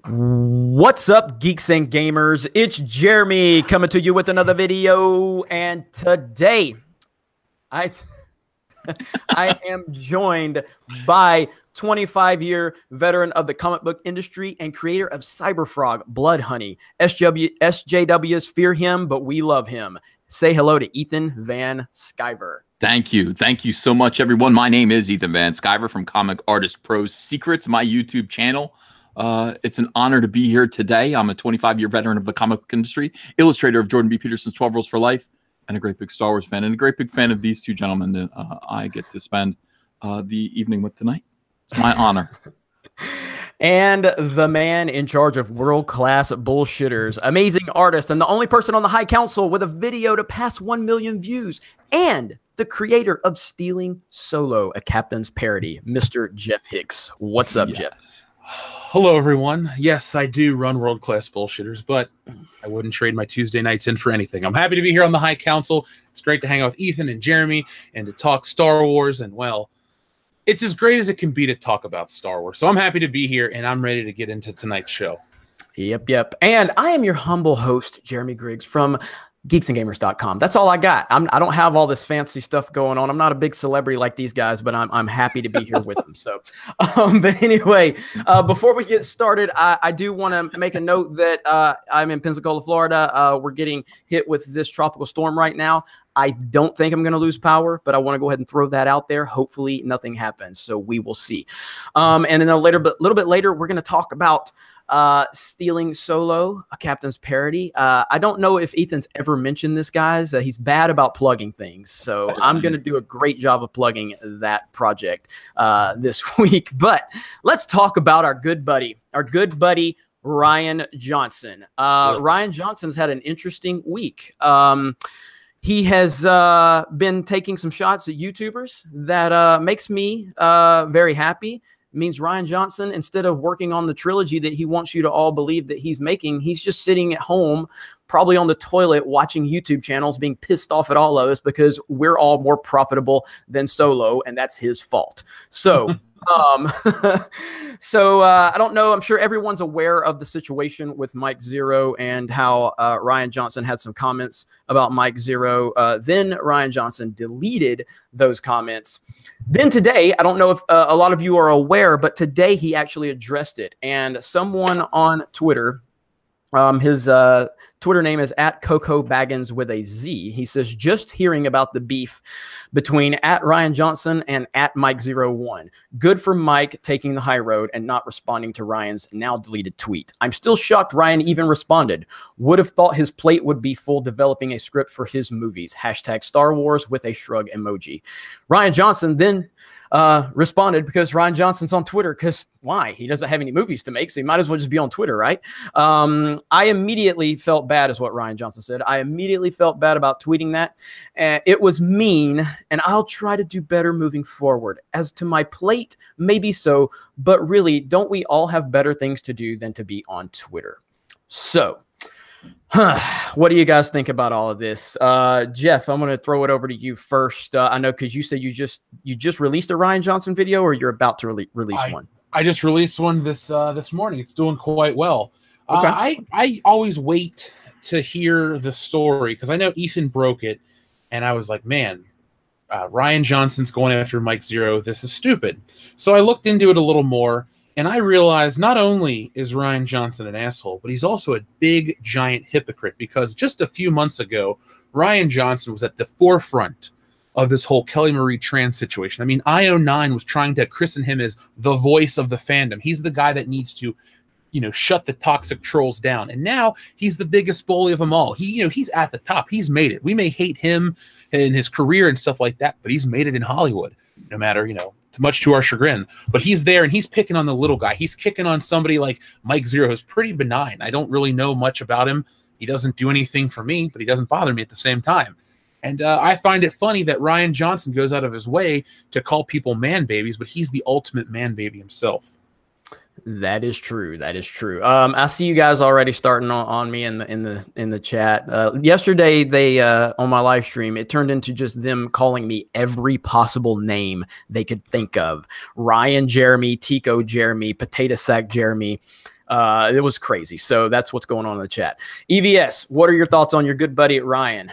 What's up, geeks and gamers? It's Jeremy coming to you with another video, and today I I am joined by 25-year veteran of the comic book industry and creator of Cyberfrog, Blood Honey. SJWs fear him, but we love him. Say hello to Ethan Van Sciver. Thank you. Thank you so much, everyone. My name is Ethan Van Sciver from Comic Artist Pro's Secrets, my YouTube channel. It's an honor to be here today. I'm a 25-year veteran of the comic book industry, illustrator of Jordan B. Peterson's 12 Rules for Life, and a great big Star Wars fan, and a great big fan of these two gentlemen that I get to spend the evening with tonight. It's my honor. And the man in charge of world-class bullshitters, amazing artist, and the only person on the High Council with a video to pass 1 million views, and the creator of Stealing Solo, a Captain's Parody, Mr. Jeff Hicks. What's up, Jeff? Hello, everyone. Yes, I do run world-class bullshitters, but I wouldn't trade my Tuesday nights in for anything. I'm happy to be here on the High Council. It's great to hang out with Ethan and Jeremy and to talk Star Wars, and, well, it's as great as it can be to talk about Star Wars. So I'm happy to be here, and I'm ready to get into tonight's show. Yep. And I am your humble host, Jeremy Griggs from geeksandgamers.com. That's all I got. I don't have all this fancy stuff going on. I'm not a big celebrity like these guys, but I'm happy to be here with them. So, but anyway, before we get started, I do want to make a note that I'm in Pensacola, Florida. We're getting hit with this tropical storm right now. I don't think I'm going to lose power, but I want to go ahead and throw that out there. Hopefully nothing happens. So we will see. And then a little bit later, we're going to talk about Stealing Solo, a Captain's Parody. I don't know if Ethan's ever mentioned this, guys. He's bad about plugging things. So I'm going to do a great job of plugging that project this week. But let's talk about our good buddy, Rian Johnson. Rian Johnson's had an interesting week. He has been taking some shots at YouTubers that makes me very happy. Means Rian Johnson, instead of working on the trilogy that he wants you to all believe that he's making, he's just sitting at home, probably on the toilet, watching YouTube channels, being pissed off at all of us because we're all more profitable than Solo, and that's his fault. So, I don't know. I'm sure everyone's aware of the situation with Mike Zero and how Rian Johnson had some comments about Mike Zero. Then Rian Johnson deleted those comments. Then today, I don't know if a lot of you are aware, but today he actually addressed it. And someone on Twitter, his Twitter name is @CocoBaggins with a Z. He says, just hearing about the beef between @Rian Johnson and @Mike01. Good for Mike taking the high road and not responding to Ryan's now deleted tweet. I'm still shocked Ryan even responded. Would have thought his plate would be full developing a script for his movies. #Star Wars with a shrug emoji. Rian Johnson then responded, because Rian Johnson's on Twitter, because why? He doesn't have any movies to make, so he might as well just be on Twitter, right? I immediately felt bad, is what Rian Johnson said. I immediately felt bad about tweeting that. It was mean, and I'll try to do better moving forward. As to my plate, maybe so, but really, don't we all have better things to do than to be on Twitter? So, what do you guys think about all of this? Jeff, I'm going to throw it over to you first. I know, because you said you just released a Rian Johnson video, or you're about to release one. I just released one this morning. It's doing quite well. Okay. I always wait to hear the story because I know Ethan broke it, and I was like, man, Rian Johnson's going after Mike Zero. This is stupid. So I looked into it a little more, and I realized not only is Rian Johnson an asshole, but he's also a big, giant hypocrite, because just a few months ago, Rian Johnson was at the forefront of this whole Kelly Marie Tran situation. I mean, IO9 was trying to christen him as the voice of the fandom. He's the guy that needs to, shut the toxic trolls down. And now he's the biggest bully of them all. He's at the top. He's made it. We may hate him and his career and stuff like that, but he's made it in Hollywood, no matter, much to our chagrin. But he's there, and he's picking on the little guy. He's kicking on somebody like Mike Zero, who's pretty benign. I don't really know much about him. He doesn't do anything for me, but he doesn't bother me at the same time. And I find it funny that Rian Johnson goes out of his way to call people man babies, but he's the ultimate man baby himself. That is true. That is true. I see you guys already starting on me in the chat. Yesterday, they on my live stream, it turned into just them calling me every possible name they could think of: Ryan Jeremy, Tico Jeremy, Potato Sack Jeremy. It was crazy. So that's what's going on in the chat. EVS, what are your thoughts on your good buddy Ryan?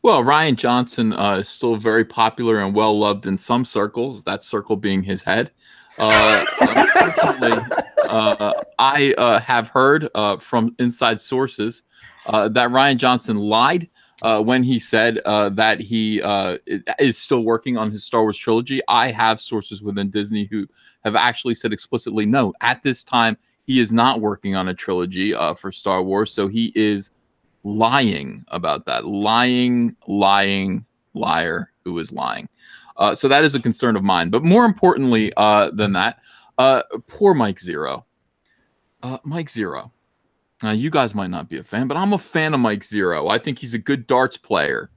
Well, Rian Johnson is still very popular and well loved in some circles. That circle being his head. Unfortunately, I have heard from inside sources that Rian Johnson lied when he said that he is still working on his Star Wars trilogy. I have sources within Disney who have actually said explicitly, no, at this time, he is not working on a trilogy for Star Wars. So he is lying about that. Lying, liar who is lying. So that is a concern of mine. But more importantly than that, poor Mike Zero. Mike Zero. You guys might not be a fan, but I'm a fan of Mike Zero. I think he's a good darts player.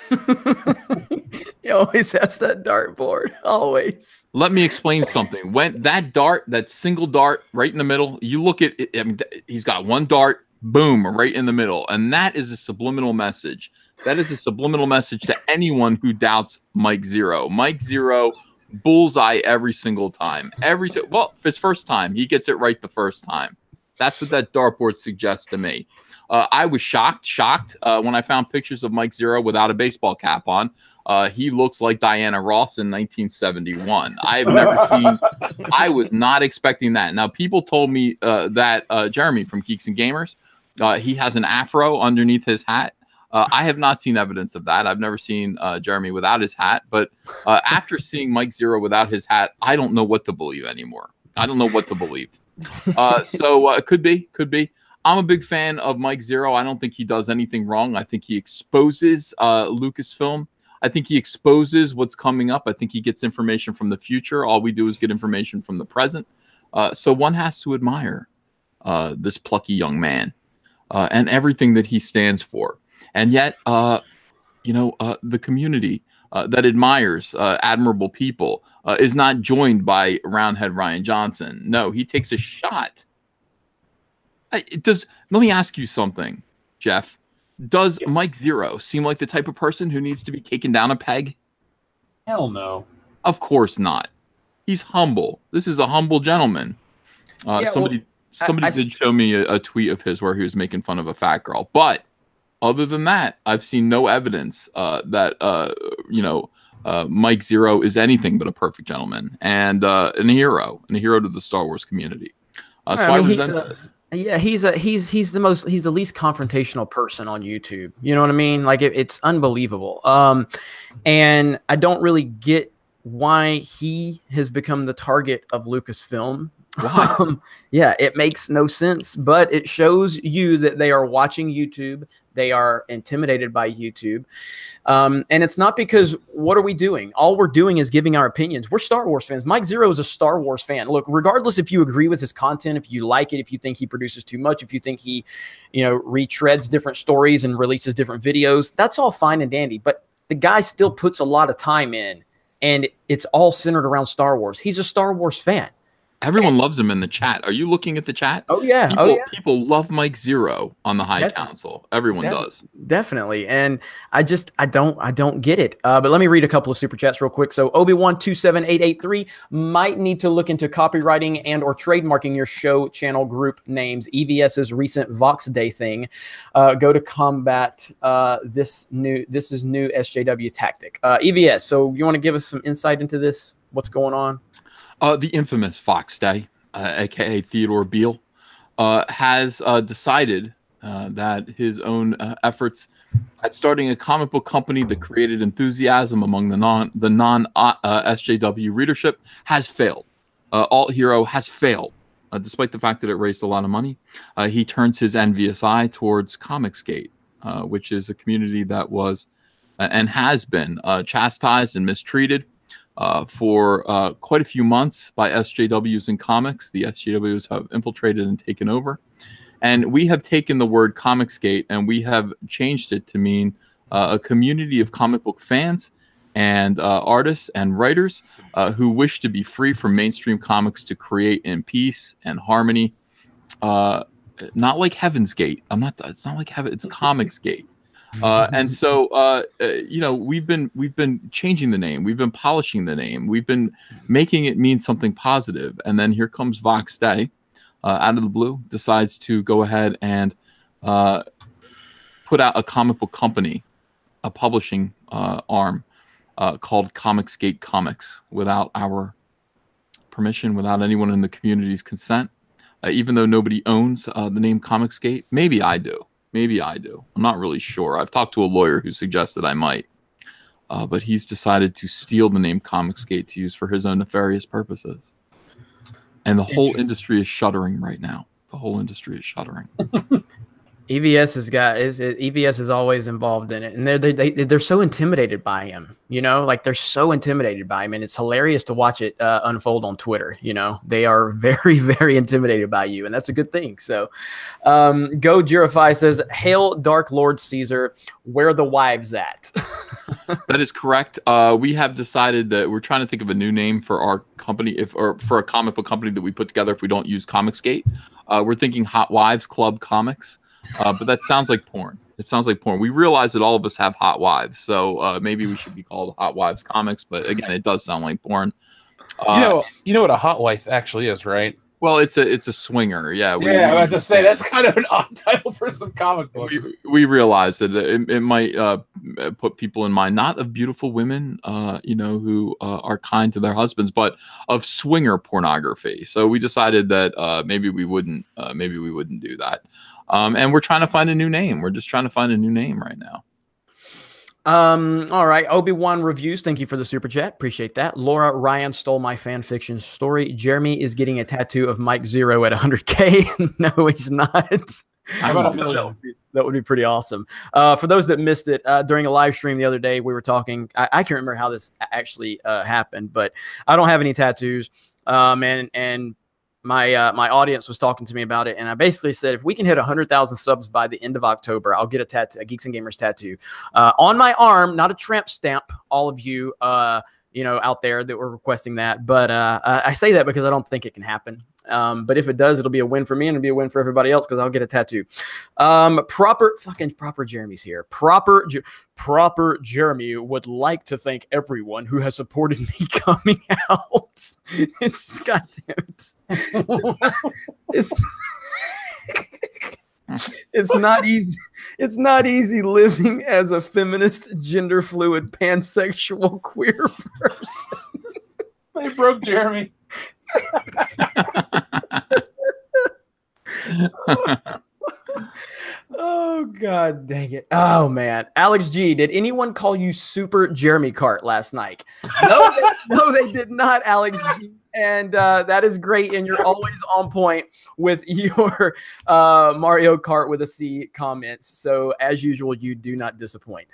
He always has that dartboard. Always. Let me explain something. When that single dart right in the middle, you look at it, I mean, he's got one dart, boom, right in the middle. And that is a subliminal message. That is a subliminal message to anyone who doubts Mike Zero. Mike Zero, bullseye every single time. Well, his first time, he gets it right the first time. That's what that dartboard suggests to me. I was shocked when I found pictures of Mike Zero without a baseball cap on. He looks like Diana Ross in 1971. I was not expecting that. Now, people told me that Jeremy from Geeks and Gamers, he has an afro underneath his hat. I have not seen evidence of that. I've never seen Jeremy without his hat. But after seeing Mike Zero without his hat, I don't know what to believe anymore. I don't know what to believe. So it could be. I'm a big fan of Mike Zero. I don't think he does anything wrong. I think he exposes Lucasfilm. I think he exposes what's coming up. I think he gets information from the future. All we do is get information from the present. So one has to admire this plucky young man and everything that he stands for. And yet, the community that admires admirable people is not joined by Roundhead Rian Johnson. No, he takes a shot. Let me ask you something, Jeff. Does Mike Zero seem like the type of person who needs to be taken down a peg? Hell no. Of course not. He's humble. This is a humble gentleman. Somebody did show me a tweet of his where he was making fun of a fat girl. But other than that, I've seen no evidence that Mike Zero is anything but a perfect gentleman and a hero to the Star Wars community. I resent this. Yeah, he's the least confrontational person on YouTube. You know what I mean? Like it's unbelievable. And I don't really get why he has become the target of Lucasfilm. Yeah, it makes no sense, but it shows you that they are watching YouTube. They are intimidated by YouTube. And it's not because what are we doing? All we're doing is giving our opinions. We're Star Wars fans. Mike Zero is a Star Wars fan. Look, regardless if you agree with his content, if you like it, if you think he produces too much, if you think he, retreads different stories and releases different videos, that's all fine and dandy. But the guy still puts a lot of time in, and it's all centered around Star Wars. He's a Star Wars fan. Everyone loves him in the chat. Are you looking at the chat? Oh yeah. People love Mike Zero on the High Council. Everyone does. Definitely. And I don't get it. But let me read a couple of super chats real quick. So Obi-Wan27883 might need to look into copywriting and or trademarking your show channel group names. EVS's recent Vox Day thing. Go to combat this is new SJW tactic. EVS, so you want to give us some insight into this? What's going on? The infamous Fox Day, a.k.a. Theodore Beale, has decided that his own efforts at starting a comic book company that created enthusiasm among the non SJW readership has failed. Alt Hero has failed, despite the fact that it raised a lot of money. He turns his envious eye towards Comicsgate, which is a community that was and has been chastised and mistreated for quite a few months by SJWs in comics. The SJWs have infiltrated and taken over. And we have taken the word Comicsgate and we have changed it to mean a community of comic book fans and artists and writers who wish to be free from mainstream comics to create in peace and harmony. Not like Heaven's Gate. It's not like Heaven. It's Comicsgate. And so, we've been changing the name. We've been polishing the name. We've been making it mean something positive. And then here comes Vox Day, out of the blue, decides to go ahead and put out a comic book company, a publishing arm called Comicsgate Comics, without our permission, without anyone in the community's consent. Even though nobody owns the name Comicsgate. Maybe I do. Maybe I do. I'm not really sure. I've talked to a lawyer who suggested I might. But he's decided to steal the name Comicsgate to use for his own nefarious purposes. And the whole industry is shuddering right now. The whole industry is shuddering. EVS EVS is always involved in it, and they're so intimidated by him, you know, like they're so intimidated by him, and it's hilarious to watch it unfold on Twitter. You know, they are very, very intimidated by you, and that's a good thing. So, Go Jirify says, "Hail, Dark Lord Caesar, where the wives at?" That is correct. We have decided that we're trying to think of a new name for our company, or for a comic book company that we put together if we don't use Comicsgate. We're thinking Hot Wives Club Comics. But that sounds like porn. It sounds like porn. We realize that all of us have hot wives, so maybe we should be called Hot Wives Comics. But again, it does sound like porn. You know what a hot wife actually is, right? Well, it's a swinger. Yeah. I have to say that's kind of an odd title for some comic book. We realize that it might put people in mind, not of beautiful women, who are kind to their husbands, but of swinger pornography. So we decided that maybe we wouldn't do that. And we're trying to find a new name. We're just trying to find a new name right now. All right. Obi-Wan Reviews. Thank you for the super chat. Appreciate that. Laura, Ryan stole my fan fiction story. Jeremy is getting a tattoo of Mike Zero at 100K. No, he's not. That would be pretty awesome. For those that missed it, during a live stream the other day, we were talking. I can't remember how this actually happened, but I don't have any tattoos. And my audience was talking to me about it, and I basically said, if we can hit 100,000 subs by the end of October, I'll get a tattoo, a Geeks and Gamers tattoo, on my arm, not a tramp stamp. All of you, out there that were requesting that, but I say that because I don't think it can happen. But if it does, it'll be a win for me, and it'll be a win for everybody else because I'll get a tattoo. Proper Jeremy's here. Proper Jeremy would like to thank everyone who has supported me coming out. It's goddamn. It's not easy. It's not easy living as a feminist, gender fluid, pansexual, queer person. They broke Jeremy. Oh god dang it. Oh man. Alex G, did anyone call you Super Jeremy Cart last night? No, they did not, Alex G. And that is great, and you're always on point with your Mario Kart with a C comments. So as usual, you do not disappoint.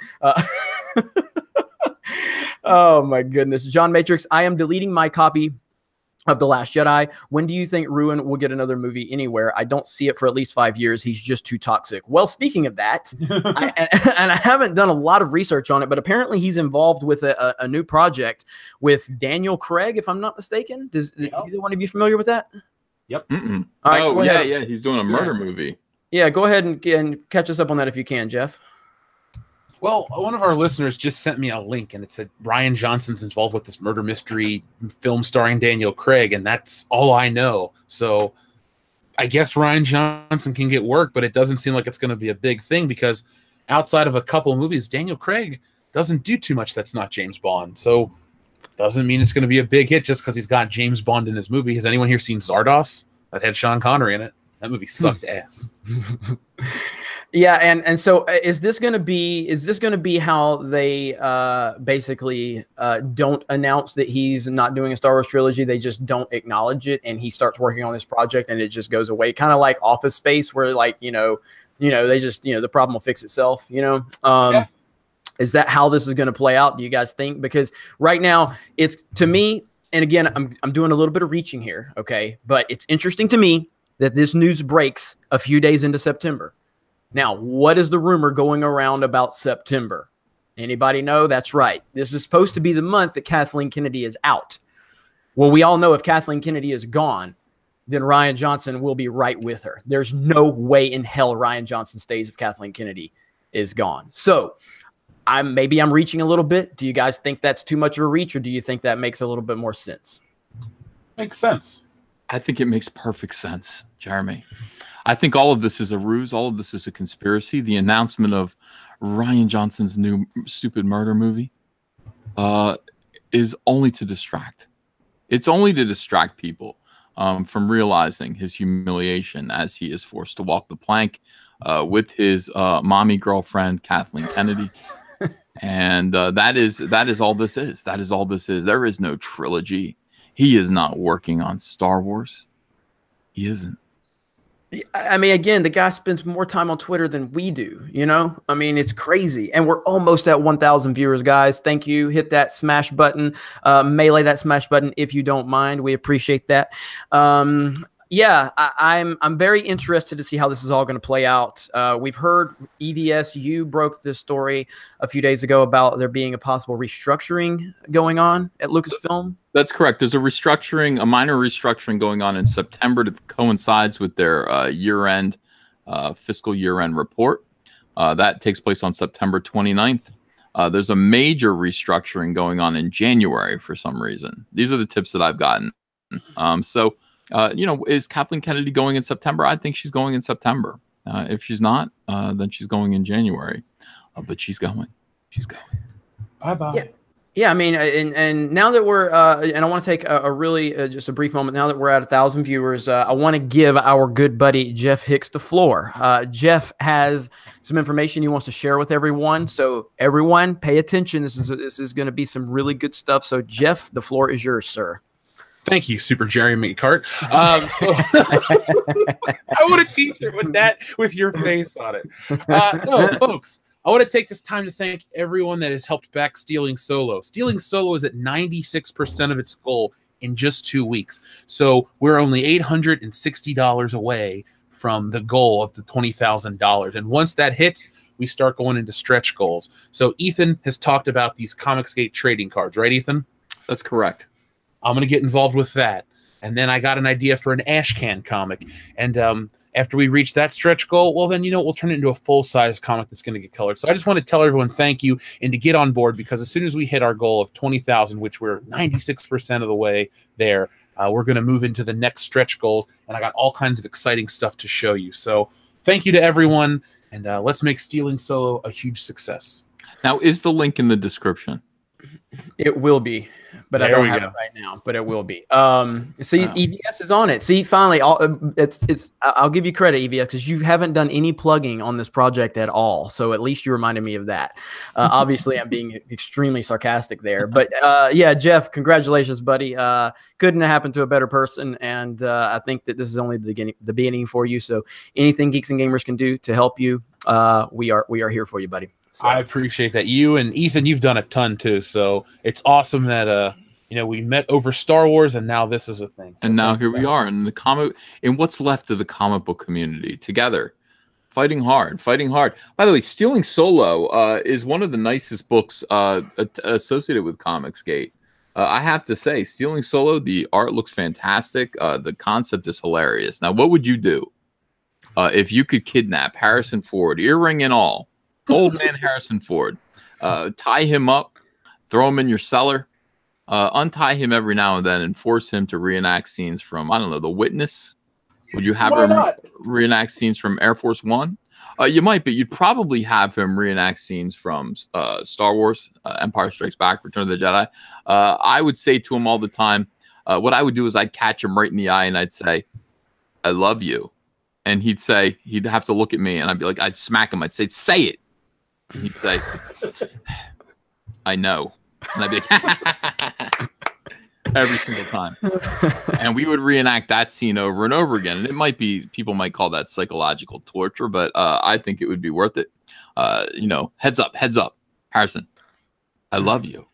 Oh my goodness. John Matrix, I am deleting my copy of The Last Jedi. When do you think Ruin will get another movie anywhere? I don't see it for at least 5 years. He's just too toxic. Well, speaking of that, I haven't done a lot of research on it, but apparently he's involved with a new project with Daniel Craig, if I'm not mistaken. Does either one of you familiar with that? Yep. All right, yeah. He's doing a murder movie. Yeah, go ahead and catch us up on that if you can, Jeff. Well, one of our listeners just sent me a link, and it said Rian Johnson's involved with this murder mystery film starring Daniel Craig, and that's all I know. So I guess Rian Johnson can get work, but it doesn't seem like it's going to be a big thing because outside of a couple movies, Daniel Craig doesn't do too much that's not James Bond. So doesn't mean it's going to be a big hit just because he's got James Bond in his movie. Has anyone here seen Zardos? That had Sean Connery in it. That movie sucked ass. Yeah, and so is this going to be how they basically don't announce that he's not doing a Star Wars trilogy? They just don't acknowledge it, and he starts working on this project, and it just goes away, kind of like Office Space, where like they just the problem will fix itself. Yeah. Is that how this is going to play out? Do you guys think? Because right now, it's to me, and again, I'm doing a little bit of reaching here, okay, but it's interesting to me that this news breaks a few days into September. Now, what is the rumor going around about September? Anybody know? That's right. This is supposed to be the month that Kathleen Kennedy is out. Well, we all know if Kathleen Kennedy is gone, then Rian Johnson will be right with her. There's no way in hell Rian Johnson stays if Kathleen Kennedy is gone. So maybe I'm reaching a little bit. Do you guys think that's too much of a reach, or do you think that makes a little bit more sense? Makes sense. I think it makes perfect sense, Jeremy. I think all of this is a ruse. All of this is a conspiracy. The announcement of Rian Johnson's new stupid murder movie is only to distract. It's only to distract people from realizing his humiliation as he is forced to walk the plank with his mommy girlfriend, Kathleen Kennedy. And that is all this is. That is all this is. There is no trilogy. He is not working on Star Wars. He isn't. I mean, again, the guy spends more time on Twitter than we do, you know? I mean, it's crazy. And we're almost at 1,000 viewers, guys. Thank you. Hit that smash button. Melee that smash button if you don't mind. We appreciate that. Yeah, I'm very interested to see how this is all going to play out. We've heard EVS, you broke this story a few days ago about there being a possible restructuring going on at Lucasfilm. That's correct. There's a restructuring, a minor restructuring going on in September that coincides with their year-end, fiscal year-end report. That takes place on September 29th. There's a major restructuring going on in January for some reason. These are the tips that I've gotten. You know, is Kathleen Kennedy going in September? I think she's going in September. If she's not, then she's going in January. But she's going. She's going. Bye-bye. Yeah. Yeah, I mean, and now that we're, and I want to take a really, just a brief moment, now that we're at 1,000 viewers, I want to give our good buddy Jeff Hicks the floor. Jeff has some information he wants to share with everyone, so everyone pay attention. This is going to be some really good stuff. So Jeff, the floor is yours, sir. Thank you, Super Jeremy Cart. I want a t-shirt with that, with your face on it. No, folks, I want to take this time to thank everyone that has helped back Stealing Solo. Stealing Solo is at 96% of its goal in just 2 weeks. So we're only $860 away from the goal of the $20,000. And once that hits, we start going into stretch goals. So Ethan has talked about these Comicsgate trading cards, right, Ethan? That's correct. I'm going to get involved with that. And then I got an idea for an Ashcan comic. And after we reach that stretch goal, well, then, you know, we'll turn it into a full-size comic that's going to get colored. So I just want to tell everyone thank you and to get on board, because as soon as we hit our goal of 20,000, which we're 96% of the way there, we're going to move into the next stretch goals. And I got all kinds of exciting stuff to show you. So thank you to everyone. And let's make Stealing Solo a huge success. Now, is the link in the description? It will be. But I don't have it right now, but it will be. See, EVS is on it. See, finally, I'll give you credit, EVS, because you haven't done any plugging on this project at all. So at least you reminded me of that. Obviously, I'm being extremely sarcastic there. But yeah, Jeff, congratulations, buddy. Couldn't have happened to a better person. And I think that this is only the beginning for you. So anything Geeks and Gamers can do to help you, we are here for you, buddy. So. I appreciate that. You and Ethan, you've done a ton too. So it's awesome that you know, we met over Star Wars, and now this is a thing. So and now here we are in the comic, in what's left of the comic book community, together, fighting hard, fighting hard. By the way, Stealing Solo is one of the nicest books associated with Comicsgate. I have to say, Stealing Solo, the art looks fantastic. The concept is hilarious. Now, what would you do if you could kidnap Harrison Ford, earring and all? Old man Harrison Ford, tie him up, throw him in your cellar, untie him every now and then, and force him to reenact scenes from, I don't know, The Witness. Would you have him reenact scenes from Air Force One? You might, but you'd probably have him reenact scenes from Star Wars, Empire Strikes Back, Return of the Jedi. I would say to him all the time, what I would do is I'd catch him right in the eye and I'd say, I love you. And he'd say, he'd have to look at me and I'd be like, I'd smack him. I'd say it. And he'd say, I know. And I'd be like, every single time. And we would reenact that scene over and over again. And it might be, people might call that psychological torture, but I think it would be worth it. You know, heads up, Harrison, I love you.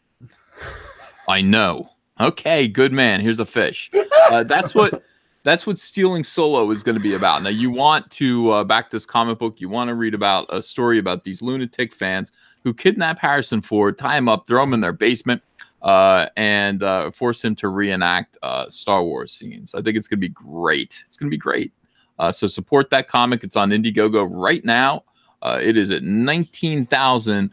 I know. Okay, good man. Here's a fish. That's what Stealing Solo is going to be about. Now, you want to back this comic book. You want to read about a story about these lunatic fans who kidnap Harrison Ford, tie him up, throw him in their basement, and force him to reenact Star Wars scenes. I think it's going to be great. It's going to be great. So support that comic. It's on Indiegogo right now. It is at 19,000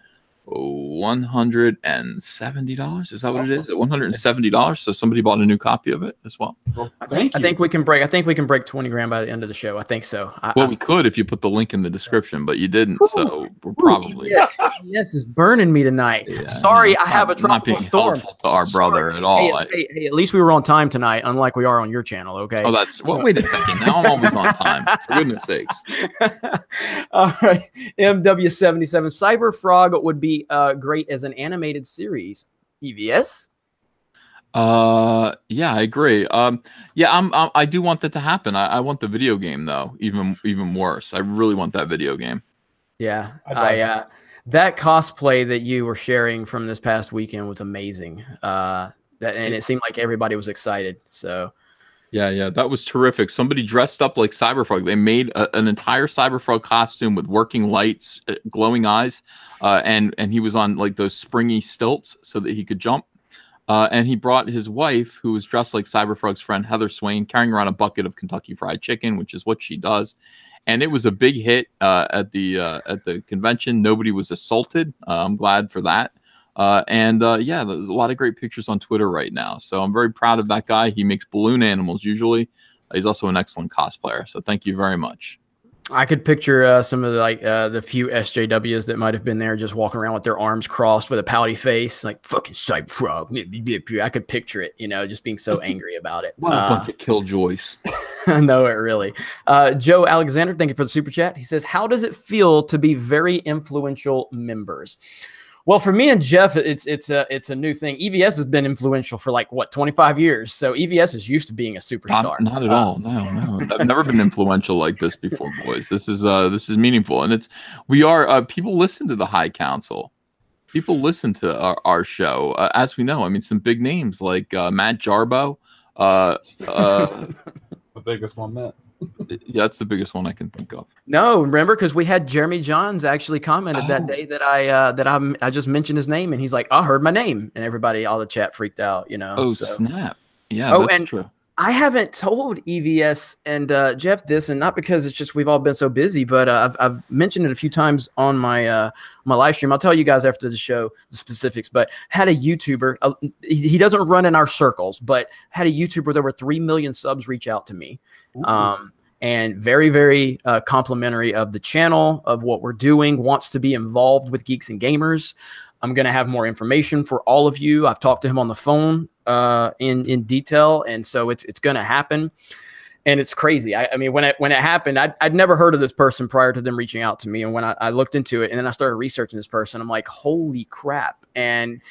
$170. Is that what it is? $170. So somebody bought a new copy of it as well. I think we can break. I think we can break 20 grand by the end of the show. I think so. We could if you put the link in the description, but you didn't. So we're probably yes is burning me tonight. Yeah, sorry, I have a tropical storm. To our brother at all. Hey, at least we were on time tonight, unlike we are on your channel. Okay. Oh, that's well. Wait a second. Now I'm always on time. For goodness sakes. All right, MW77 Cyber Frog would be great as an animated series. EVS. Yeah, I agree. Yeah, I do want that to happen. I want the video game though, even worse. I really want that video game. Yeah, that cosplay that you were sharing from this past weekend was amazing. And it seemed like everybody was excited. So. Yeah, that was terrific. Somebody dressed up like Cyberfrog. They made an entire Cyberfrog costume with working lights, glowing eyes, and he was on like those springy stilts so that he could jump. And he brought his wife, who was dressed like Cyberfrog's friend Heather Swain, carrying around a bucket of Kentucky Fried Chicken, which is what she does. And it was a big hit at the convention. Nobody was assaulted. I'm glad for that. Yeah, there's a lot of great pictures on Twitter right now. So I'm very proud of that guy. He makes balloon animals usually. He's also an excellent cosplayer. So thank you very much. I could picture some of the few SJWs that might have been there just walking around with their arms crossed with a pouty face, like fucking Cyberfrog. I could picture it, just being so angry about it. What a bunch of killjoys. I know it really. Joe Alexander, thank you for the super chat. He says, how does it feel to be very influential members? Well, for me and Jeff, it's a new thing. EVS has been influential for like what 25 years. So EVS is used to being a superstar. Not at all. No. I've never been influential like this before, boys. This is meaningful, and we are people listen to the High Council. People listen to our show, as we know. I mean, some big names like Matt Jarbo. The biggest one, Matt. Yeah, that's the biggest one I can think of. No, remember, because we had Jeremy Johns actually commented that day that I just mentioned his name, and he's like, I heard my name, and everybody, all the chat freaked out, Oh, snap. Yeah, that's true. I haven't told EVS and Jeff this, and not because it's just we've all been so busy, but I've mentioned it a few times on my my live stream. I'll tell you guys after the show the specifics, but had a YouTuber. He doesn't run in our circles, but had a YouTuber with over 3 million subs reach out to me. And very, very complimentary of the channel, of what we're doing, wants to be involved with Geeks and Gamers. I'm going to have more information for all of you. I've talked to him on the phone in detail, and so it's going to happen. And it's crazy. I mean, when it happened, I'd never heard of this person prior to them reaching out to me. And when I looked into it and then I started researching this person, I'm like, holy crap. And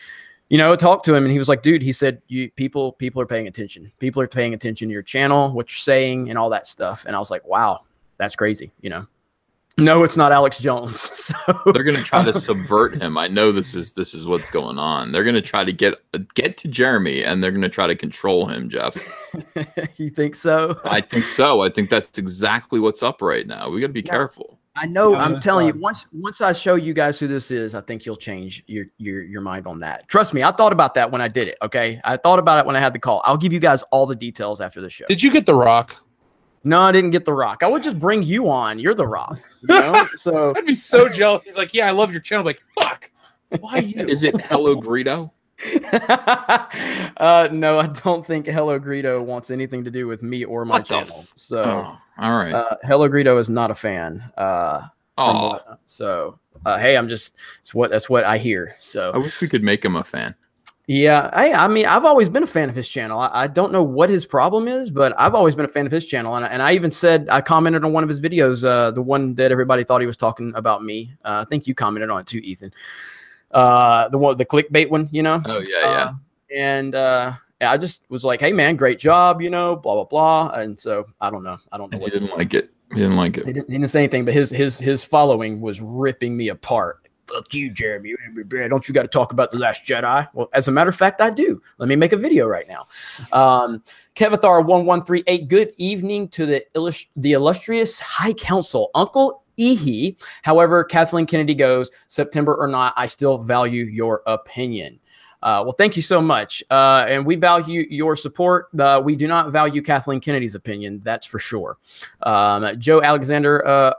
talked to him, and he was like, dude, he said, people are paying attention. People are paying attention to your channel, what you're saying, and all that stuff. And I was like, wow, that's crazy. No, it's not Alex Jones. So they're going to try to subvert him. I know this is what's going on. They're going to try to get to Jeremy, and they're going to try to control him, Jeff. You think so? I think so. I think that's exactly what's up right now. We got to be careful. I know. I'm telling you, once I show you guys who this is, I think you'll change your mind on that. Trust me, I thought about that when I did it. Okay, I thought about it when I had the call. I'll give you guys all the details after the show. Did you get The Rock? No, I didn't get The Rock. I would just bring you on. You're The Rock. So I'd be so jealous. He's like, yeah, I love your channel. I'm like, fuck. Why you? Is it Hello Greedo? No, I don't think Hello Greedo wants anything to do with me or my channel. So, all right. Hello Greedo is not a fan. Hey, that's what I hear. So I wish we could make him a fan. Yeah, I mean, I've always been a fan of his channel. I don't know what his problem is, but I've always been a fan of his channel. And I even said, I commented on one of his videos, the one that everybody thought he was talking about me. I think you commented on it too, Ethan. The clickbait one, Oh yeah, yeah. I just was like, hey man, great job, blah blah blah. And so I don't know what he didn't like it. He didn't like it. He didn't say anything, but his following was ripping me apart. Fuck you, Jeremy. Don't you got to talk about The Last Jedi? Well, as a matter of fact, I do. Let me make a video right now. Kevithar1138, good evening to the illustrious High Council, Uncle Ehe. However, Kathleen Kennedy goes, September or not, I still value your opinion. Well, thank you so much. And we value your support. We do not value Kathleen Kennedy's opinion. That's for sure. Joe Alexander,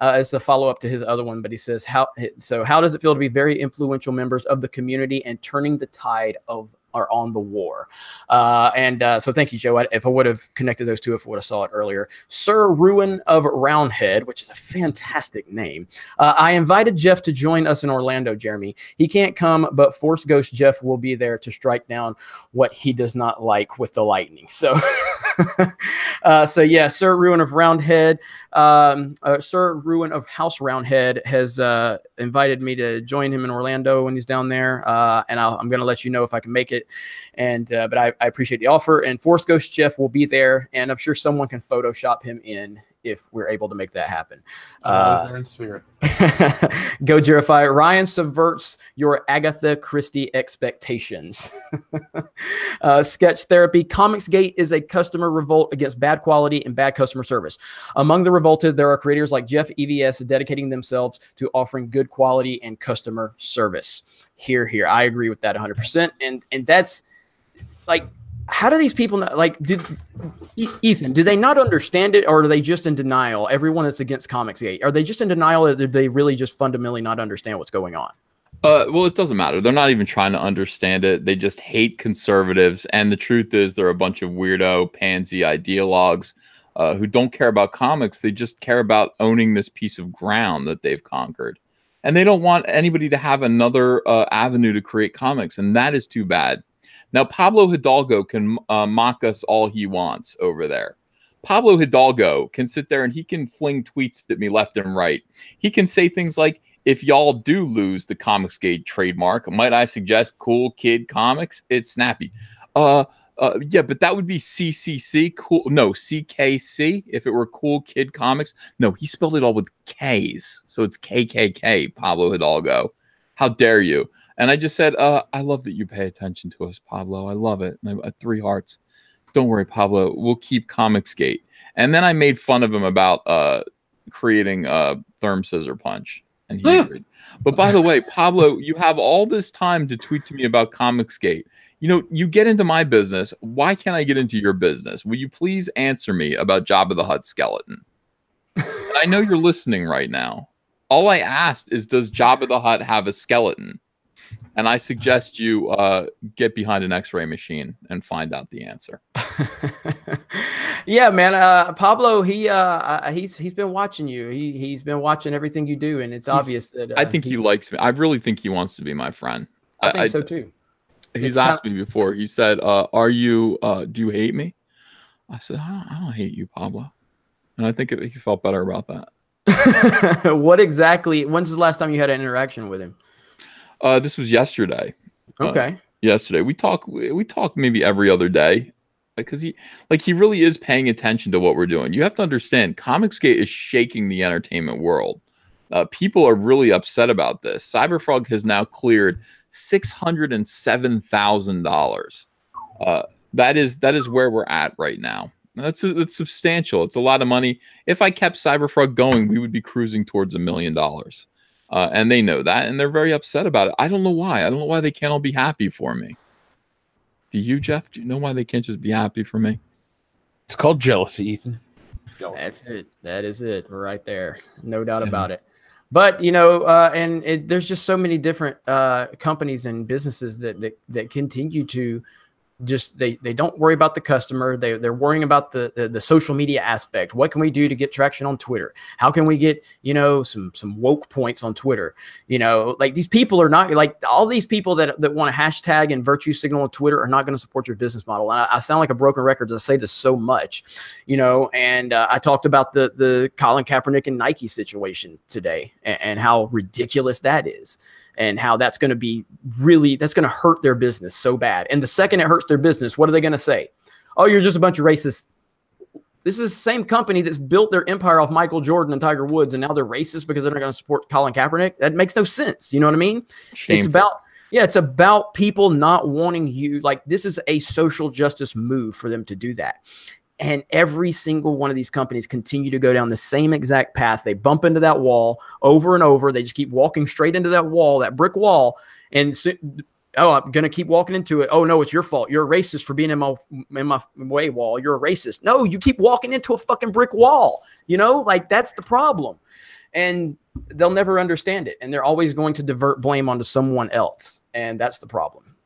It's a follow-up to his other one, but he says, how does it feel to be very influential members of the community and turning the tide on the war? So thank you, Joe. If I would have connected those two, if I would have saw it earlier. Sir Ruin of Roundhead, which is a fantastic name. I invited Jeff to join us in Orlando, Jeremy. He can't come, but Force Ghost Jeff will be there to strike down what he does not like with the lightning. So, yeah, Sir Ruin of Roundhead, Sir Ruin of House Roundhead has invited me to join him in Orlando when he's down there, and I'm going to let you know if I can make it. But I appreciate the offer. And Force Ghost Jeff will be there, and I'm sure someone can Photoshop him in if we're able to make that happen. There in spirit. Go Jerify. Ryan subverts your Agatha Christie expectations. Sketch therapy. Comicsgate is a customer revolt against bad quality and bad customer service. Among the revolted, there are creators like Jeff EVS dedicating themselves to offering good quality and customer service. Here. I agree with that 100%. And that's like, how do these people not, like, Ethan, do they not understand it, or are they just in denial? Everyone that's against Comicsgate, are they just in denial, or do they really just fundamentally not understand what's going on? Well, it doesn't matter. They're not even trying to understand it. They just hate conservatives. And the truth is they're a bunch of weirdo, pansy ideologues who don't care about comics. They just care about owning this piece of ground that they've conquered. And they don't want anybody to have another avenue to create comics. And that is too bad. Now, Pablo Hidalgo can mock us all he wants over there. Pablo Hidalgo can sit there and he can fling tweets at me left and right. He can say things like, if y'all do lose the Comicsgate trademark, might I suggest Cool Kid Comics? It's snappy. Yeah, but that would be CCC. Cool. No, CKC if it were Cool Kid Comics. No, he spelled it all with K's. So it's KKK, Pablo Hidalgo. How dare you? And I just said, I love that you pay attention to us, Pablo. I love it. And I had 3 hearts. Don't worry, Pablo. We'll keep Comicsgate. And then I made fun of him about creating Therm Scissor Punch. And he agreed. But by the way, Pablo, you have all this time to tweet to me about Comicsgate. You know, you get into my business. Why can't I get into your business? Will you please answer me about Jabba the Hutt skeleton? I know you're listening right now. All I asked is, does Jabba the Hutt have a skeleton? And I suggest you get behind an X-ray machine and find out the answer. Yeah, man. Pablo, he's been watching you. He's been watching everything you do, and it's obvious that I think he likes me. I really think he wants to be my friend. I think so too. He's asked me before. He said, "Are you? Do you hate me?" I said, "I don't hate you, Pablo." And I think he felt better about that. What exactly? When's the last time you had an interaction with him? This was yesterday. Okay. Yesterday. We talk maybe every other day because he really is paying attention to what we're doing. You have to understand, Comicsgate is shaking the entertainment world. People are really upset about this. Cyberfrog has now cleared $607,000. That is where we're at right now. That's substantial. It's a lot of money. If I kept Cyberfrog going, we would be cruising towards $1 million. And they know that, and they're very upset about it. I don't know why. I don't know why they can't all be happy for me. Do you, Jeff? Do you know why they can't just be happy for me? It's called jealousy, Ethan. Jealousy. That's it. That is it. Right there. No doubt about it. But, you know, there's just so many different companies and businesses that continue to just they don't worry about the customer. They're worrying about the social media aspect. What can we do to get traction on Twitter? How can we get, you know, some woke points on Twitter? You know, like, these people are not, like, all these people that want to hashtag and virtue signal on Twitter are not going to support your business model. And I sound like a broken record as I say this so much, you know. And I talked about the Colin Kaepernick and Nike situation today, and how ridiculous that is. And how that's going to hurt their business so bad. And the second it hurts their business, what are they going to say? Oh, you're just a bunch of racists. This is the same company that's built their empire off Michael Jordan and Tiger Woods, and now they're racist because they're not going to support Colin Kaepernick. That makes no sense. You know what I mean? Shameful. It's about people not wanting you. Like, this is a social justice move for them to do that. And every single one of these companies continue to go down the same exact path. They bump into that wall over and over. They just keep walking straight into that wall, that brick wall. And I'm going to keep walking into it. Oh, no, it's your fault. You're a racist for being in my way, wall. You're a racist. No, you keep walking into a fucking brick wall. You know, like, that's the problem. and they'll never understand it. And they're always going to divert blame onto someone else. And that's the problem.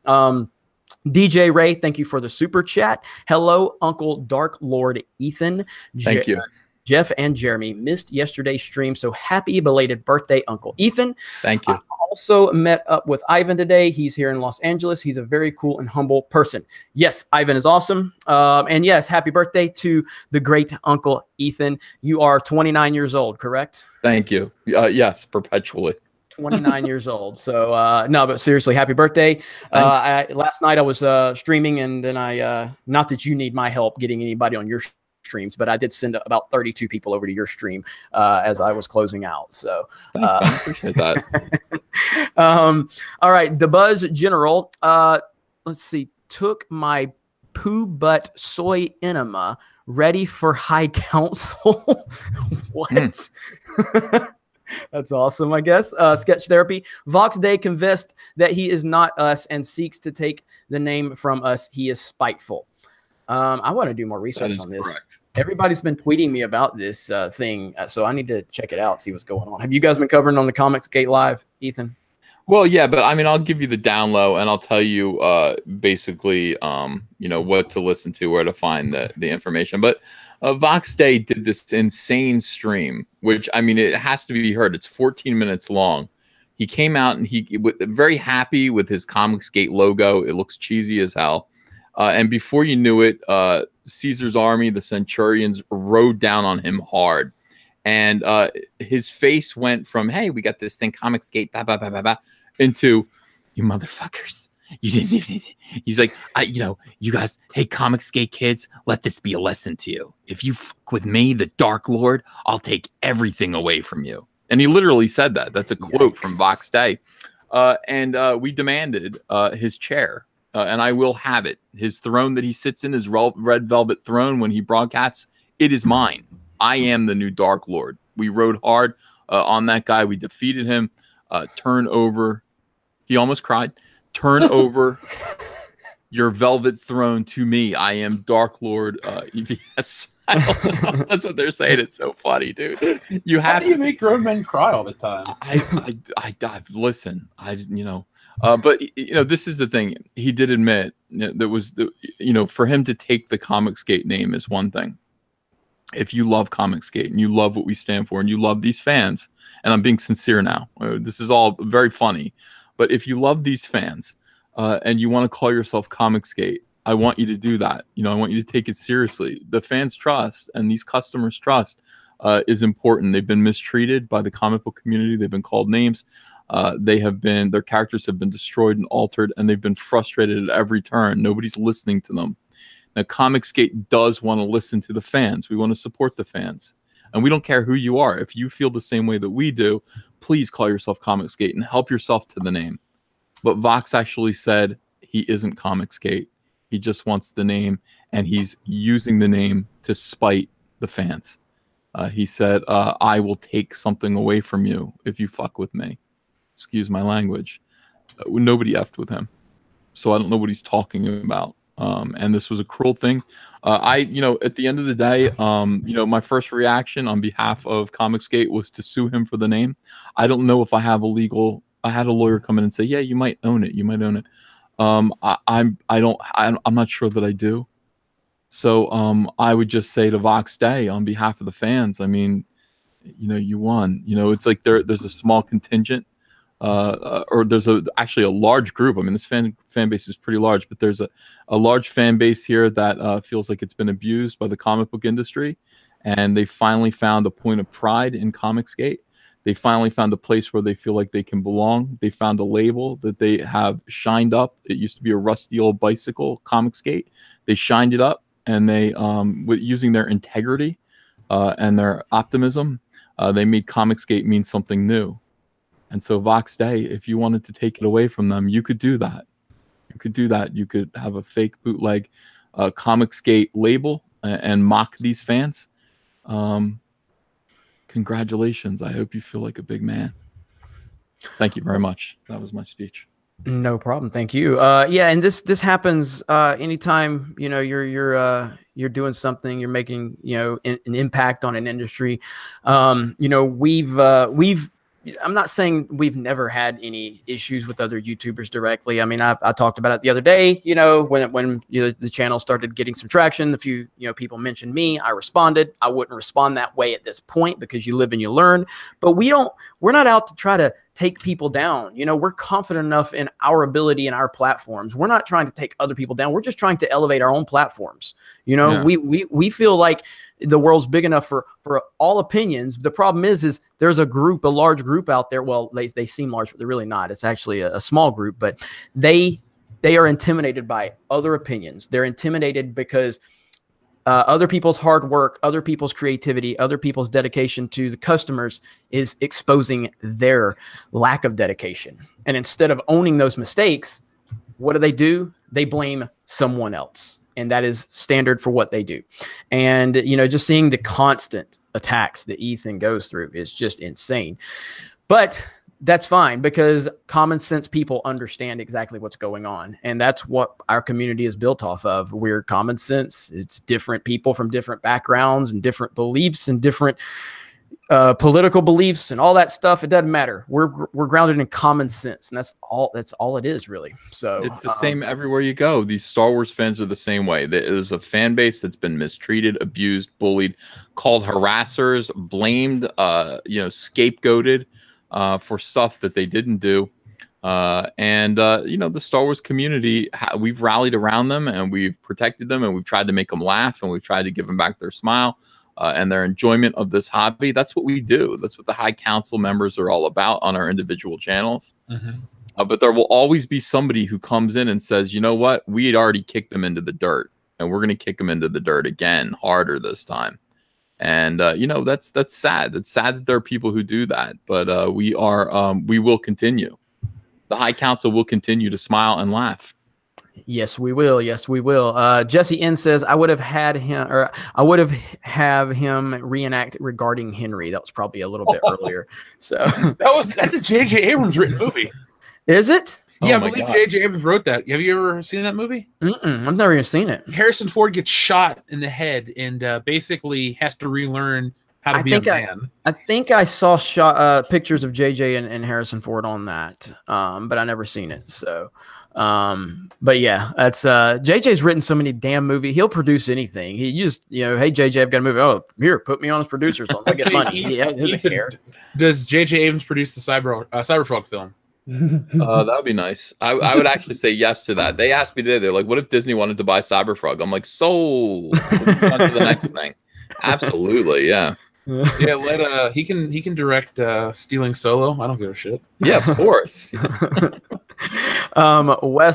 DJ Ray, thank you for the super chat. Hello, Uncle Dark Lord Ethan. Thank you. Jeff and Jeremy missed yesterday's stream, so happy belated birthday, Uncle Ethan. Thank you. I also met up with Ivan today. He's here in Los Angeles. He's a very cool and humble person. Yes, Ivan is awesome. And yes, happy birthday to the great Uncle Ethan. You are 29 years old, correct? Thank you. Yes, perpetually. 29 years old. So no, but seriously, happy birthday. Last night I was streaming, and then not that you need my help getting anybody on your streams, but I did send about 32 people over to your stream as I was closing out. So I appreciate that. All right, the Buzz General, let's see, took my poo butt soy enema, ready for high council. What? That's awesome, I guess. Sketch therapy. Vox Day confessed that he is not us and seeks to take the name from us. He is spiteful. I want to do more research on this. Correct. Everybody's been tweeting me about this thing, so I need to check it out, see what's going on. Have you guys been covering on the Comics Gate Live, Ethan? Well, yeah, but I mean, I'll give you the down low, and I'll tell you basically, you know, what to listen to, where to find the information. But Vox Day did this insane stream, which, I mean, it has to be heard. It's 14 minutes long. He came out and he was very happy with his Comics Gate logo. It looks cheesy as hell. And before you knew it, Caesar's army, the Centurions, rode down on him hard. And his face went from, hey, we got this thing, Comics Gate, bah, bah, bah, bah, bah, into, you motherfuckers. You didn't. He's like, you know, you guys, hey, Comics Gate kids, let this be a lesson to you. If you fuck with me, the Dark Lord, I'll take everything away from you. And he literally said that. That's a quote from Vox Day. And we demanded his chair. And I will have it. His throne that he sits in, his red velvet throne when he broadcasts, it is mine. I am the new Dark Lord. We rode hard on that guy. We defeated him. Turn over. He almost cried. Turn over your velvet throne to me. I am Dark Lord EVS. That's what they're saying. It's so funny, dude. You have How do you make grown men cry all the time? I listen. You know. But you know, this is the thing. He did admit there was, you know, for him to take the Comics Gate name is one thing. If you love Comics Gate and you love what we stand for and you love these fans, and I'm being sincere now, this is all very funny, but if you love these fans and you want to call yourself Comics Gate, I want you to do that. You know, I want you to take it seriously. The fans' trust and these customers' trust is important. They've been mistreated by the comic book community. They've been called names. Their characters have been destroyed and altered, and they've been frustrated at every turn. Nobody's listening to them. Now, Comics Gate does want to listen to the fans. We want to support the fans. And we don't care who you are. If you feel the same way that we do, please call yourself Comics Gate and help yourself to the name. But Vox actually said he isn't Comics Gate. He just wants the name, and he's using the name to spite the fans. He said, I will take something away from you if you fuck with me. Excuse my language. Nobody effed with him. So I don't know what he's talking about. And this was a cruel thing. You know, at the end of the day, you know, my first reaction on behalf of Comics Gate was to sue him for the name. I don't know if I have I had a lawyer come in and say, yeah, you might own it. You might own it. I'm not sure that I do. So I would just say to Vox Day on behalf of the fans, I mean, you know, you won. You know, it's like there's a small contingent. Or there's actually a large group. I mean, this fan base is pretty large, but there's a large fan base here that feels like it's been abused by the comic book industry, and they finally found a point of pride in Comics Gate. They finally found a place where they feel like they can belong. They found a label that they have shined up. It used to be a rusty old bicycle, Comics Gate. They shined it up, and they, with using their integrity and their optimism, they made Comics Gate mean something new. And so Vox Day, if you wanted to take it away from them, you could do that. You could do that. You could have a fake bootleg Comics Gate label and mock these fans. Congratulations. I hope you feel like a big man. Thank you very much. That was my speech. No problem. Thank you. Yeah, and this happens anytime you're doing something, you're making an impact on an industry. We've I'm not saying we've never had any issues with other YouTubers directly. I mean, I talked about it the other day. When the channel started getting some traction, a few people mentioned me. I responded. I wouldn't respond that way at this point because you live and you learn. But we're not out to try to take people down. We're confident enough in our ability and our platforms. We're not trying to take other people down. We're just trying to elevate our own platforms. Yeah. We feel like the world's big enough for all opinions. The problem is there's a large group out there. Well, they seem large, but they're really not. It's actually a small group, but they are intimidated by other opinions. They're intimidated because other people's hard work, other people's creativity, other people's dedication to the customers is exposing their lack of dedication. And instead of owning those mistakes, what do? They blame someone else. And that is standard for what they do. And, just seeing the constant attacks that Ethan goes through is just insane. But that's fine because common sense people understand exactly what's going on. And that's what our community is built off of. We're common sense. It's different people from different backgrounds and different beliefs and different political beliefs and all that stuff. It doesn't matter. We're grounded in common sense, and that's all it is, really. So it's the same everywhere you go. These Star Wars fans are the same way. There's a fan base that's been mistreated, abused, bullied, called harassers, blamed, scapegoated for stuff that they didn't do. The Star Wars community, we've rallied around them and we've protected them and we've tried to make them laugh and we've tried to give them back their smile. And their enjoyment of this hobby. That's what we do. That's what the High Council members are all about on our individual channels. Mm-hmm. But there will always be somebody who comes in and says, you know what? We had already kicked them into the dirt and we're going to kick them into the dirt again, harder this time. And, that's sad. It's sad that there are people who do that. But we will continue. The High Council will continue to smile and laugh. Yes, we will. Yes, we will. Jesse N says, I would have him reenact regarding Henry. That was probably a little bit earlier. So that's a J.J. Abrams written movie. Is it? Yeah, I believe J.J. Abrams wrote that. Have you ever seen that movie? I've never even seen it. Harrison Ford gets shot in the head and basically has to relearn how to be a man. I think I saw pictures of JJ and Harrison Ford on that, but I never seen it. So, but yeah, that's JJ's written so many damn movies. He'll produce anything. He just, hey JJ, I've got a movie. Oh, here, put me on as producer. So I get money. He doesn't care. Does JJ Abrams produce the Cyberfrog film? That would be nice. I would actually say yes to that. They asked me today. They're like, "What if Disney wanted to buy Cyberfrog?" I'm like, "Sold." On to the next thing. Absolutely, yeah. Yeah, he can direct Stealing Solo. I don't give a shit. Yeah, of course. Wes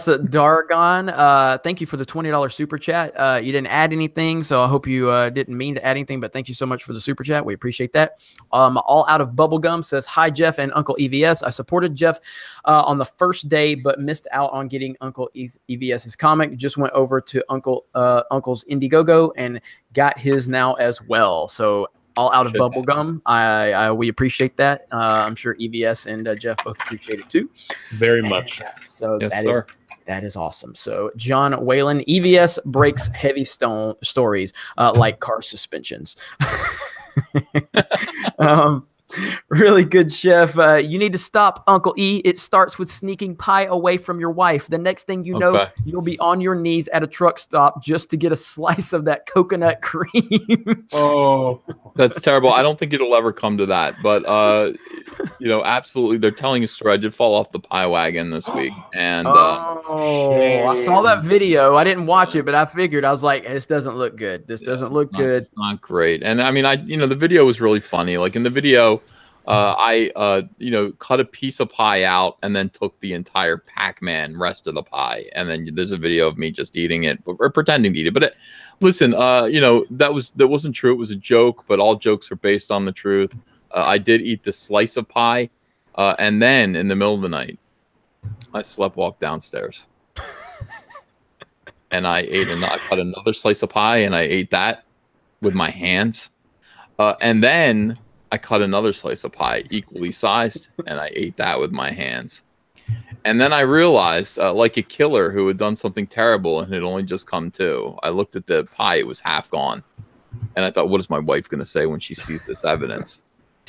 Dargon, thank you for the $20 super chat. You didn't add anything, so I hope you didn't mean to add anything, but thank you so much for the super chat. We appreciate that. All Out of Bubblegum says, hi, Jeff and Uncle EVS. I supported Jeff on the first day, but missed out on getting Uncle EVS's comic. Just went over to Uncle's Indiegogo and got his now as well. So all out of bubblegum. We appreciate that. I'm sure EVS and Jeff both appreciate it too. Very much. So yes, that is awesome. So John Whalen, EVS breaks heavy stories like car suspensions. Really good, Chef. You need to stop, Uncle E. It starts with sneaking pie away from your wife. The next thing you know, you'll be on your knees at a truck stop just to get a slice of that coconut cream. Oh, that's terrible. I don't think it'll ever come to that. But, absolutely. They're telling a story. I did fall off the pie wagon this week. And I saw that video. I didn't watch it, but I figured, I was like, this doesn't look good. This doesn't look good. It's not great. And I mean, the video was really funny. Like in the video, I cut a piece of pie out and then took the entire Pac-Man rest of the pie. And then there's a video of me just eating it or pretending to eat it. But listen, that wasn't true. It was a joke, but all jokes are based on the truth. I did eat the slice of pie. And then in the middle of the night, I walked downstairs and I cut another slice of pie and I ate that with my hands. And then I cut another slice of pie equally sized and I ate that with my hands. And then I realized, like a killer who had done something terrible and had only just come to, I looked at the pie, it was half gone. And I thought, what is my wife going to say when she sees this evidence?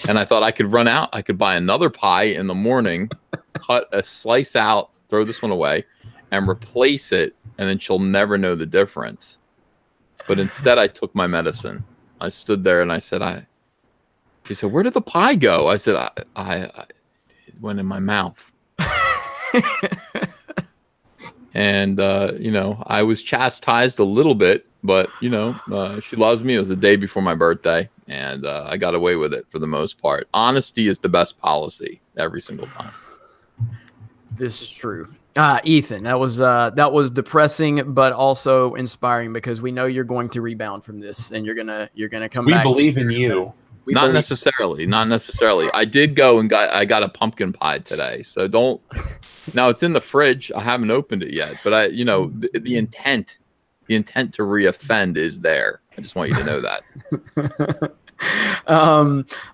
And I thought I could run out, I could buy another pie in the morning, cut a slice out, throw this one away, and replace it, and then she'll never know the difference. But instead, I took my medicine. I stood there and I said, she said, where did the pie go? I said, it went in my mouth. And, you know, I was chastised a little bit, but, you know, she loves me. It was the day before my birthday, and I got away with it for the most part. Honesty is the best policy every single time. This is true. Ethan, that was depressing, but also inspiring, because we know you're going to rebound from this, and you're gonna come back. We believe in you. Not necessarily. I did go and I got a pumpkin pie today, so don't. Now it's in the fridge. I haven't opened it yet, but you know, the intent to reoffend is there. I just want you to know that.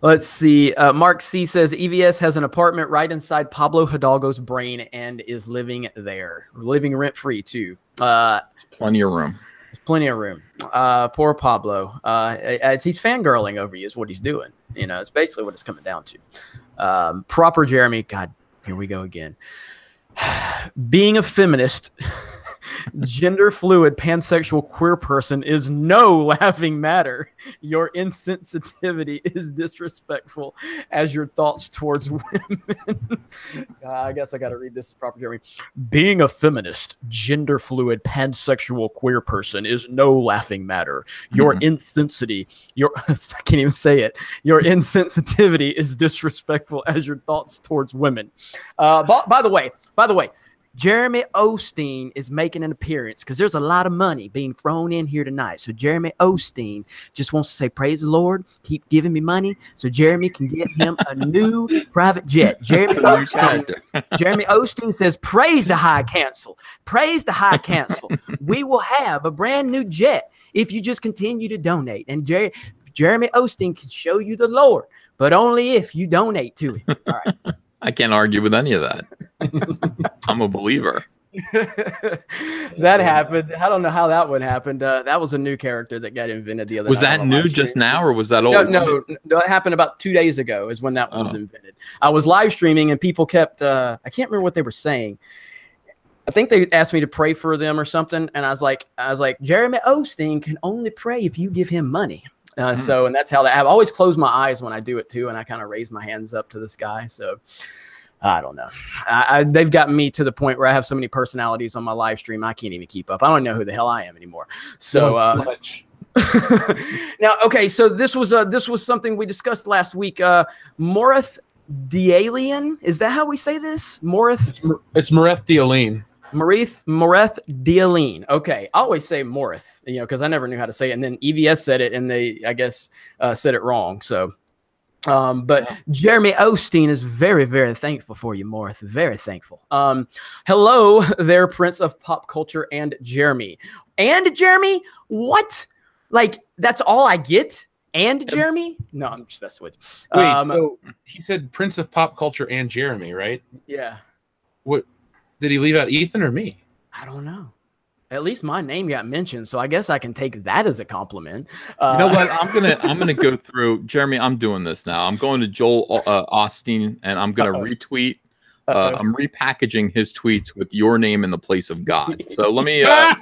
Let's see. Mark C says EVS has an apartment right inside Pablo Hidalgo's brain and is living there, living rent free too. Plenty of room. Plenty of room. Poor Pablo. As he's fangirling over you is what he's doing. You know, it's basically what it's coming down to. Proper Jeremy. God, here we go again. Being a feminist, gender fluid, pansexual, queer person is no laughing matter. Your insensitivity is disrespectful as your thoughts towards women. I guess I got to read this proper, Jeremy. Being a feminist, gender fluid, pansexual, queer person is no laughing matter. Your insensitivity, I can't even say it. Your insensitivity is disrespectful as your thoughts towards women. By the way, Jeremy Osteen is making an appearance because there's a lot of money being thrown in here tonight. So Jeremy Osteen just wants to say, praise the Lord, keep giving me money so Jeremy can get him a new private jet. Jeremy Osteen says, praise the high council. Praise the high council. We will have a brand new jet if you just continue to donate. And Jeremy Osteen can show you the Lord, but only if you donate to him. All right. I can't argue with any of that. I'm a believer. That happened. I don't know how that one happened. That was a new character that got invented the other night. Was that new just now, or was that old? No, it happened about 2 days ago is when that one was invented. I was live streaming and people kept, I can't remember what they were saying. I think they asked me to pray for them or something. And I was like, Jeremy Osteen can only pray if you give him money. So, and that's how that, I've always closed my eyes when I do it too. And I kind of raise my hands up to this guy. So I don't know. They've gotten me to the point where I have so many personalities on my live stream. I can't even keep up. I don't know who the hell I am anymore. So, now, okay. So this was something we discussed last week. Moreth Dialien. Is that how we say this? Moreth. It's Moreth Dialien. Moreth Dialien. Okay, I always say Moreth, you know, because I never knew how to say it. And then EVS said it, and they, I guess, said it wrong. So, but yeah. Jeremy Osteen is very, very thankful for you, Moreth. Very thankful. Hello there, Prince of Pop Culture and Jeremy. And Jeremy, what? Like, that's all I get? And Jeremy? No, I'm just messing with you. Wait, so he said Prince of Pop Culture and Jeremy, right? Yeah. What? Did he leave out Ethan or me? I don't know. At least my name got mentioned, so I guess I can take that as a compliment. You know what? I'm gonna go through Jeremy. I'm doing this now. I'm going to Joel Osteen, and I'm gonna retweet. I'm repackaging his tweets with your name in the place of God. So let me let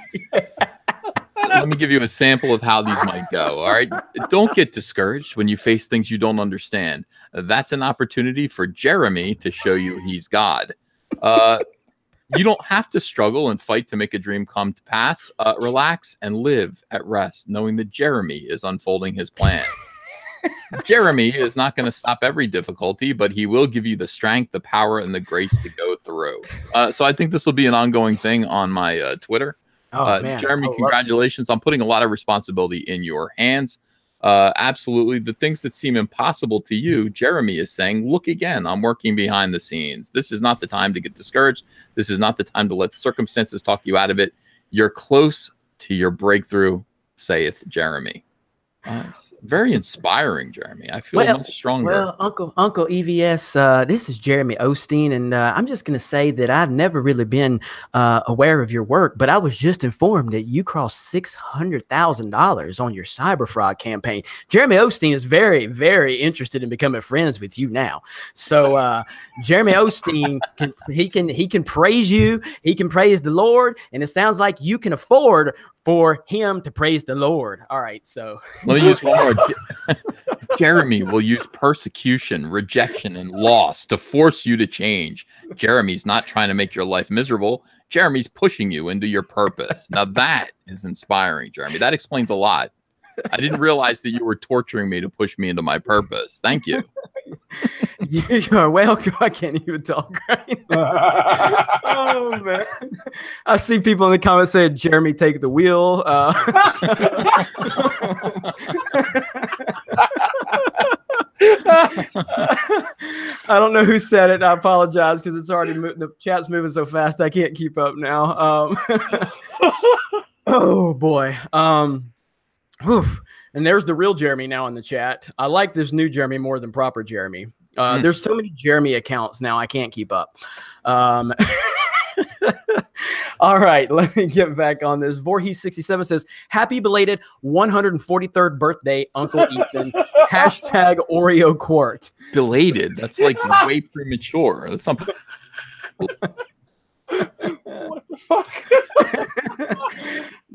me give you a sample of how these might go. All right. Don't get discouraged when you face things you don't understand. That's an opportunity for Jeremy to show you he's God. You don't have to struggle and fight to make a dream come to pass. Relax and live at rest, knowing that Jeremy is unfolding his plan. Jeremy is not going to stop every difficulty, but he will give you the strength, the power, and the grace to go through. So I think this will be an ongoing thing on my Twitter. Man, Jeremy, congratulations. I'm putting a lot of responsibility in your hands. Absolutely. The things that seem impossible to you, Jeremy is saying, look again, I'm working behind the scenes. This is not the time to get discouraged. This is not the time to let circumstances talk you out of it. You're close to your breakthrough, saith Jeremy. Very inspiring, Jeremy. I feel much stronger. Well, Uncle EVS, this is Jeremy Osteen, and I'm just going to say that I've never really been aware of your work, but I was just informed that you crossed $600,000 on your cyber fraud campaign. Jeremy Osteen is very, very interested in becoming friends with you now. So Jeremy Osteen he can praise you, he can praise the Lord, and it sounds like you can afford for him to praise the Lord. All right, so let me use one more. Jeremy will use persecution, rejection, and loss to force you to change. Jeremy's not trying to make your life miserable. Jeremy's pushing you into your purpose. Now that is inspiring, Jeremy. That explains a lot. I didn't realize that you were torturing me to push me into my purpose. Thank you. You are welcome. I can't even talk right now. Oh, man. I see people in the comments saying, Jeremy, take the wheel. I don't know who said it. I apologize because it's already the chat's moving so fast. I can't keep up now. Oh, boy. Whew. And there's the real Jeremy now in the chat. I like this new Jeremy more than proper Jeremy. There's so many Jeremy accounts now, I can't keep up. All right, let me get back on this. Voorhees67 says, happy belated 143rd birthday, Uncle Ethan. Hashtag Oreo Quart. Belated? That's like way premature. That's something. What the fuck?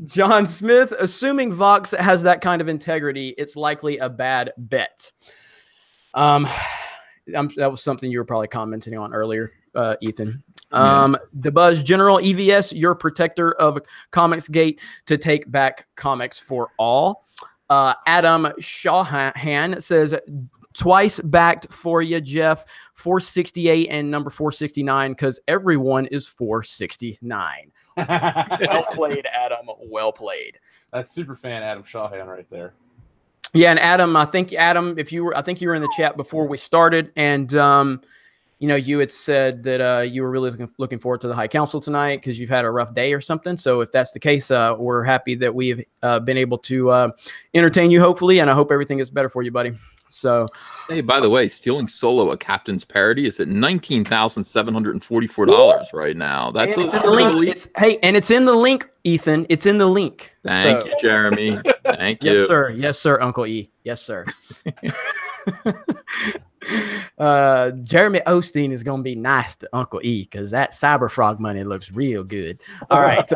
John Smith, assuming Vox has that kind of integrity, it's likely a bad bet. That was something you were probably commenting on earlier, Ethan. The Buzz General EVS, your protector of Comicsgate to take back comics for all. Adam Shawhan says, twice backed for you, Jeff. 468 and number 469 because everyone is 469. Well played, Adam. Well played. That's super fan Adam Shawhan right there. Yeah, and Adam, I think you were in the chat before we started, and you had said that you were really looking forward to the High Council tonight because you've had a rough day or something. So if that's the case, we're happy that we've been able to entertain you, hopefully, and I hope everything is better for you, buddy. So, hey, by the way, Stealing Solo, a Captain's Parody, is at $19,744 right now. That's it's in the link. And it's in the link, Ethan. It's in the link. Thank you, Jeremy. Thank you. Yes, sir. Yes, sir, Uncle E. Yes, sir. Jeremy Osteen is going to be nice to Uncle E because that Cyber Frog money looks real good. All right.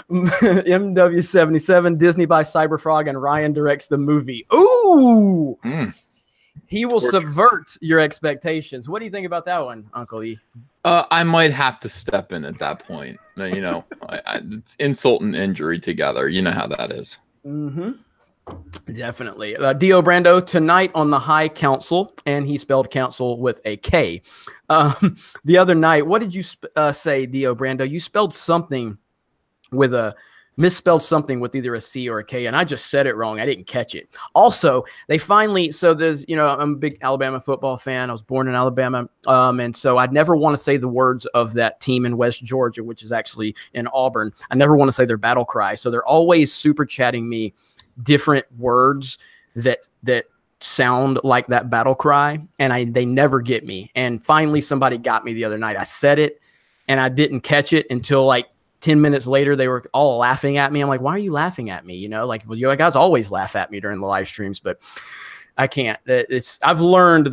MW77, Disney buys Cyber Frog and Rian directs the movie. Ooh! He will subvert your expectations. What do you think about that one, Uncle E? I might have to step in at that point. It's insult and injury together. You know how that is. Mm-hmm. Definitely. Dio Brando tonight on the High Council, and he spelled council with a K. The other night, what did you say, Dio Brando? You spelled something with misspelled something with either a C or a K, and I just said it wrong. I didn't catch it. Also, they finally, so there's, I'm a big Alabama football fan. I was born in Alabama, and so I'd never want to say the words of that team in West Georgia, which is actually in Auburn. I never want to say their battle cry, so they're always super chatting me different words that sound like that battle cry, and they never get me. And finally somebody got me the other night. I said it and I didn't catch it until like 10 minutes later. They were all laughing at me. I'm like, why are you laughing at me? Well, you guys always laugh at me during the live streams, but I can't. I've learned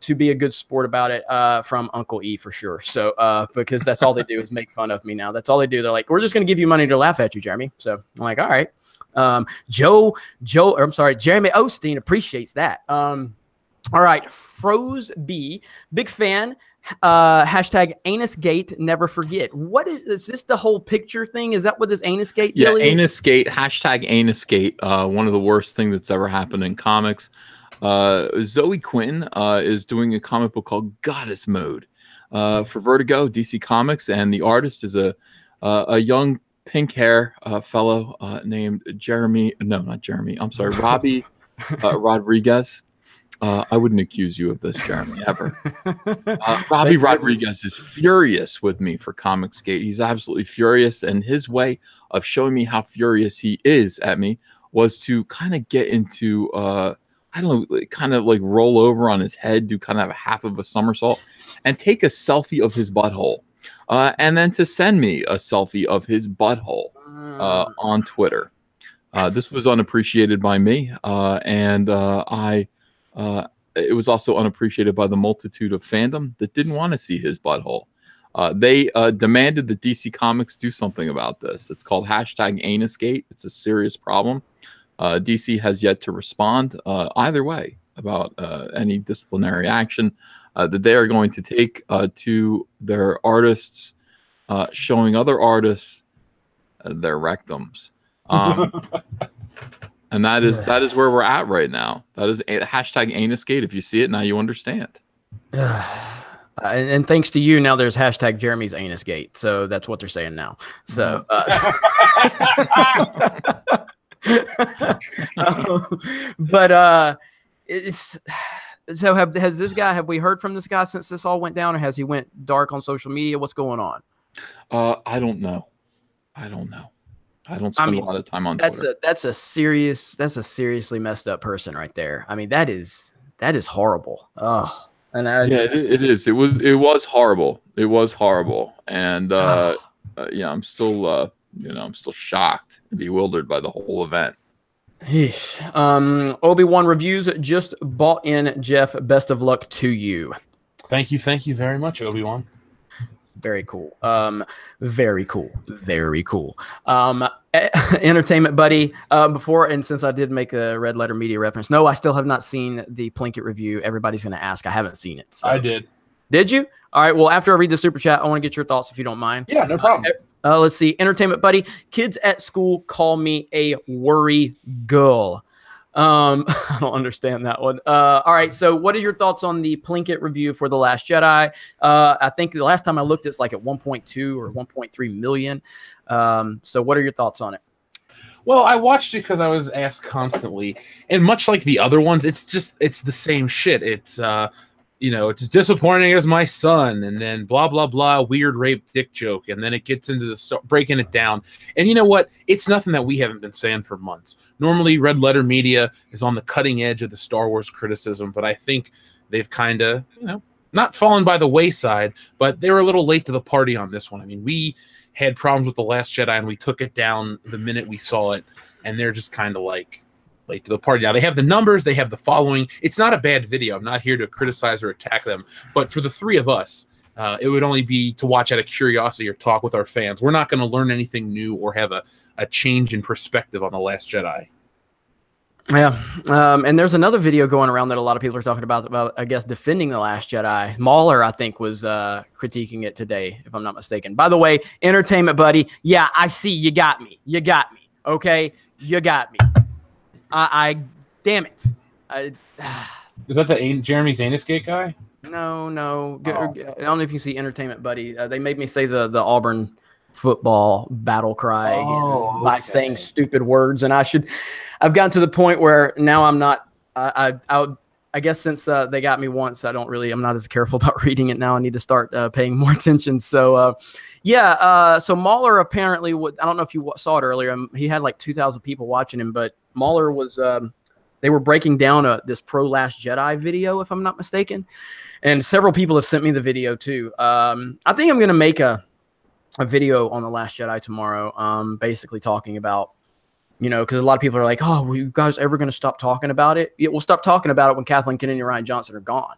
to be a good sport about it from Uncle E for sure. So because that's all they do is make fun of me now. That's all they do. They're like, we're just going to give you money to laugh at you, Jeremy. So I'm like, all right. Jeremy Osteen appreciates that. All right. Froze B, big fan. Hashtag Anusgate, never forget. What is this the whole picture thing? Is that what this Anusgate deal is? Anusgate, hashtag Anusgate, one of the worst things that's ever happened in comics. Zoe Quinn is doing a comic book called Goddess Mode for Vertigo, DC Comics, and the artist is a young pink hair fellow named Robbie Rodriguez. I wouldn't accuse you of this, Jeremy, ever. Robbie Rodriguez is furious with me for Comicsgate. He's absolutely furious, and his way of showing me how furious he is at me was to kind of get into, I don't know, kind of like roll over on his head, do kind of half of a somersault, and take a selfie of his butthole, and then to send me a selfie of his butthole on Twitter. This was unappreciated by me, and it was also unappreciated by the multitude of fandom that didn't want to see his butthole. They demanded that DC Comics do something about this. It's called #Anusgate. It's a serious problem. DC has yet to respond either way about any disciplinary action that they are going to take to their artists showing other artists their rectums. And that is where we're at right now. That is #Anusgate. If you see it now, you understand. And thanks to you, now there's #Jeremy's Anusgate. So that's what they're saying now. So, it's so has this guy? Have we heard from this guy since this all went down, or has he went dark on social media? What's going on? I don't know. I don't spend a lot of time on Twitter. That's a seriously messed up person right there. I mean, that is horrible. Oh, and yeah, it is. It was horrible. It was horrible. And yeah, I'm still I'm still shocked and bewildered by the whole event. Obi-Wan Reviews just bought in. Jeff, best of luck to you. Thank you very much, Obi-Wan. Very cool. Very cool. Entertainment Buddy. Before, and since I did make a Red Letter Media reference, no, I still have not seen the Plinkett review. Everybody's going to ask. I haven't seen it. So. I did. Did you? All right. Well, after I read the super chat, I want to get your thoughts if you don't mind. Yeah, no problem. Let's see. Entertainment Buddy. Kids at school call me a worry girl. I don't understand that one. All right. So what are your thoughts on the Plinkett review for The Last Jedi? I think the last time I looked, it's like at 1.2 or 1.3 million. So what are your thoughts on it? Well, I watched it because I was asked constantly, and much like the other ones, it's the same shit. It's, it's as disappointing as my son, and then blah, blah, blah, weird rape dick joke. And then it gets into the breaking it down. And you know what? It's nothing that we haven't been saying for months. Normally, Red Letter Media is on the cutting edge of the Star Wars criticism, but I think they've kind of, not fallen by the wayside, but they were a little late to the party on this one. I mean, we had problems with The Last Jedi, and we took it down the minute we saw it, and they're just kind of like late to the party. Now, they have the numbers, they have the following. It's not a bad video. I'm not here to criticize or attack them, but for the three of us, it would only be to watch out of curiosity or talk with our fans. We're not going to learn anything new or have a change in perspective on The Last Jedi. Yeah, and there's another video going around that a lot of people are talking about, I guess, defending The Last Jedi. Mauler, I think, was critiquing it today, if I'm not mistaken. By the way, Entertainment Buddy, yeah, I see. You got me. Okay? You got me. I damn it. Is that the Jeremy's Anusgate guy? No. Oh. I don't know if you see Entertainment Buddy. They made me say the Auburn football battle cry by saying stupid words, and I've gotten to the point where now I'm not. I guess since they got me once, I'm not as careful about reading it now. I need to start paying more attention. So so Mauler apparently I don't know if you saw it earlier. He had like 2,000 people watching him, but Mauler was they were breaking down this Pro Last Jedi video, if I'm not mistaken, and several people have sent me the video too. I think I'm gonna make a video on The Last Jedi tomorrow, basically talking about, because a lot of people are like, oh, were you guys ever going to stop talking about it? Yeah, we'll stop talking about it when Kathleen Kennedy and Rian Johnson are gone.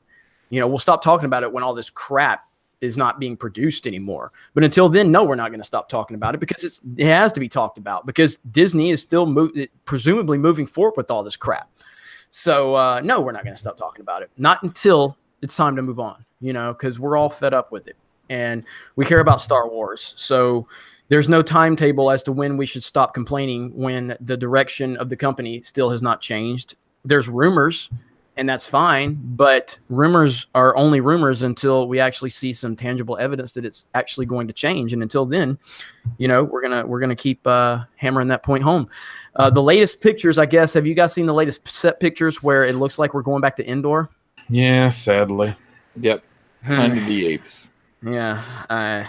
We'll stop talking about it when all this crap is not being produced anymore. But until then, no, we're not going to stop talking about it, because it has to be talked about, because Disney is still presumably moving forward with all this crap. So, no, we're not going to stop talking about it. Not until it's time to move on, because we're all fed up with it. And we care about Star Wars. So there's no timetable as to when we should stop complaining when the direction of the company still has not changed. There's rumors, and that's fine. But rumors are only rumors until we actually see some tangible evidence that it's actually going to change. And until then, we're gonna keep hammering that point home. The latest pictures, I guess. Have you guys seen the latest set pictures where it looks like we're going back to indoor? Yeah, sadly. Yep. Planet of the Apes. Yeah.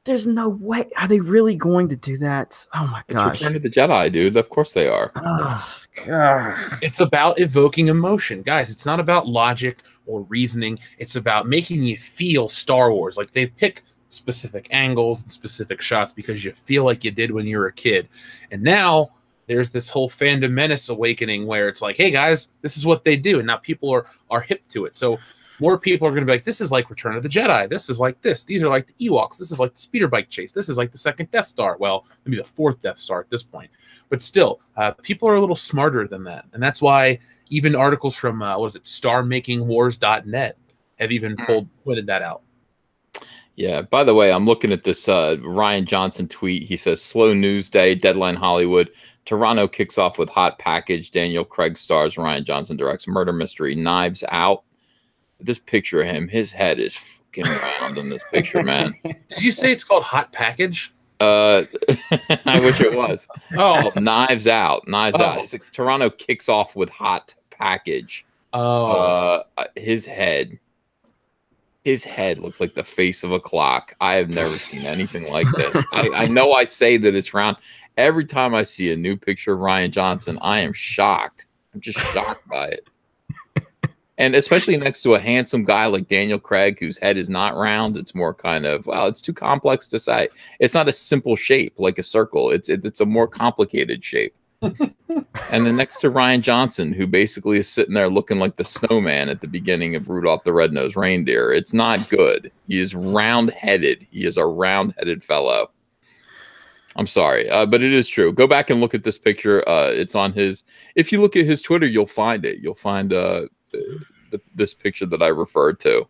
There's no way. Are they really going to do that? Oh my gosh. It's Return of the Jedi, dude. Of course they are. Oh, God. It's about evoking emotion. Guys, it's not about logic or reasoning. It's about making you feel Star Wars. Like, they pick specific angles and specific shots because you feel like you did when you were a kid. And now there's this whole fandom menace awakening where it's like, hey guys, this is what they do. And now people are hip to it. So more people are going to be like, this is like Return of the Jedi. This is like this. These are like the Ewoks. This is like the speeder bike chase. This is like the second Death Star. Well, maybe the fourth Death Star at this point. But still, people are a little smarter than that. And that's why even articles from, StarMakingWars.net have even pointed that out. Yeah, by the way, I'm looking at this Rian Johnson tweet. He says, slow news day, Deadline Hollywood. Toronto kicks off with hot package. Daniel Craig stars. Rian Johnson directs murder mystery. Knives Out. This picture of him, his head is fucking round in this picture, man. Did you say it's called Hot Package? I wish it was. Oh, Knives Out. Knives Out. It's like Toronto kicks off with hot package. His head looks like the face of a clock. I have never seen anything like this. I know I say that it's round. Every time I see a new picture of Rian Johnson, I am shocked. I'm just shocked by it. And especially next to a handsome guy like Daniel Craig, whose head is not round. It's more kind of, well, it's too complex to say. It's not a simple shape like a circle. It's a more complicated shape. And then next to Rian Johnson, who basically is sitting there looking like the snowman at the beginning of Rudolph the Red-Nosed Reindeer. It's not good. He is round-headed. He is a round-headed fellow. I'm sorry, but it is true. Go back and look at this picture. It's on his. If you look at his Twitter, you'll find it. You'll find this picture that I referred to.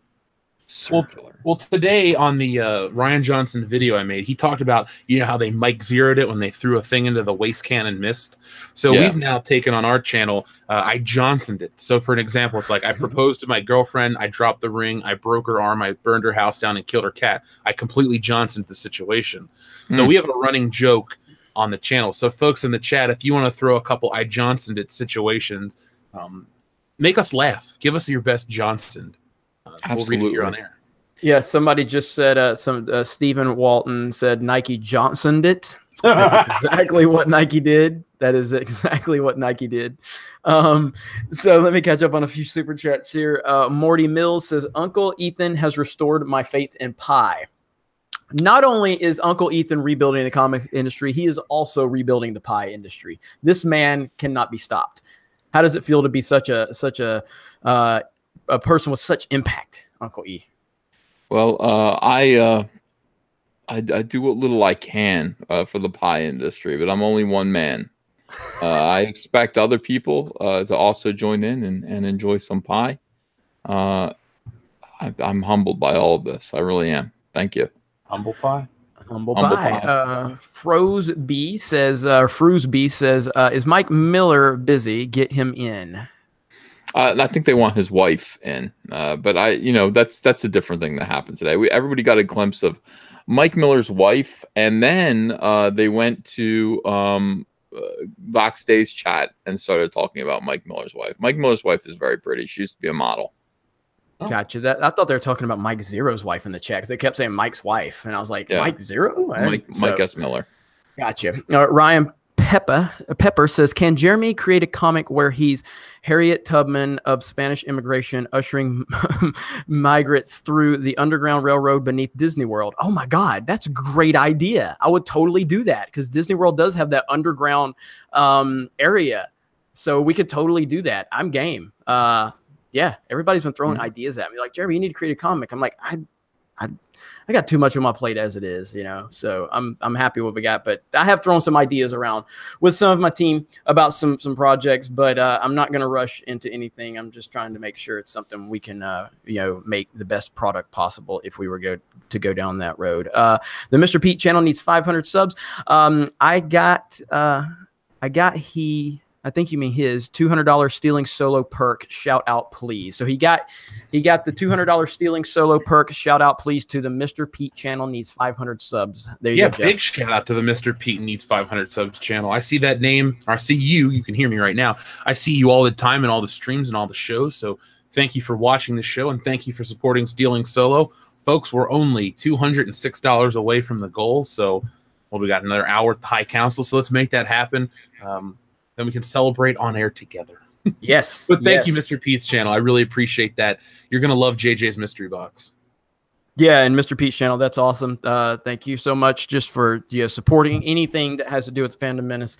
Well, today on the Rian Johnson video I made, he talked about, how they Mike Zero'd it when they threw a thing into the waste can and missed. So we've now taken on our channel, I Johnsoned it. So for an example, it's like I proposed to my girlfriend, I dropped the ring, I broke her arm, I burned her house down and killed her cat. I completely Johnsoned the situation. So we have a running joke on the channel. So folks in the chat, if you want to throw a couple I Johnsoned it situations, make us laugh. Give us your best Johnsoned. We'll read it here on air. Yeah, somebody just said, Stephen Walton said Nike Johnsoned it. That's exactly what Nike did. That is exactly what Nike did. So let me catch up on a few super chats here. Morty Mills says, Uncle Ethan has restored my faith in pie. Not only is Uncle Ethan rebuilding the comic industry, he is also rebuilding the pie industry. This man cannot be stopped. How does it feel to be such a person with such impact, Uncle E? Well, I do what little I can for the pie industry, but I'm only one man. I expect other people to also join in and enjoy some pie. I'm humbled by all of this. I really am. Thank you. Humble pie. Humble pie. Frosby says, is Mike Miller busy? Get him in. I think they want his wife in, but that's a different thing that happened today. Everybody got a glimpse of Mike Miller's wife, and then they went to Vox Day's chat and started talking about Mike Miller's wife. Mike Miller's wife is very pretty. She used to be a model. Oh. Gotcha. I thought they were talking about Mike Zero's wife in the chat because they kept saying Mike's wife, and I was like, yeah. Mike Zero? Mike S. Miller. Gotcha. Ryan Pepper says, can Jeremy create a comic where he's Harriet Tubman of Spanish immigration ushering migrants through the Underground Railroad beneath Disney World? Oh my God, that's a great idea. I would totally do that because Disney World does have that underground area. So we could totally do that. I'm game. Yeah, everybody's been throwing ideas at me. Like, Jeremy, you need to create a comic. I'm like, I got too much on my plate as it is, So I'm happy with what we got, but I have thrown some ideas around with some of my team about some projects, but I'm not going to rush into anything. I'm just trying to make sure it's something we can make the best product possible if we were to go down that road. The Mr. Pete channel needs 500 subs. I got I think you mean his $200 stealing solo perk. Shout out, please. So he got the $200 stealing solo perk. Shout out, please, to the Mr. Pete channel. Needs 500 subs. There you go, Jeff. Big shout out to the Mr. Pete needs 500 subs channel. I see that name, or I see you. You can hear me right now. I see you all the time in all the streams and all the shows. So thank you for watching the show, and thank you for supporting Stealing Solo, folks. We're only $206 away from the goal. So, well, we got another hour at the High Council. So let's make that happen. Then we can celebrate on air together. Yes. But thank you, Mr. Pete's channel. I really appreciate that. You're going to love JJ's Mystery Box. Yeah, and Mr. Pete's channel, that's awesome. Thank you so much just for supporting anything that has to do with Fandom Menace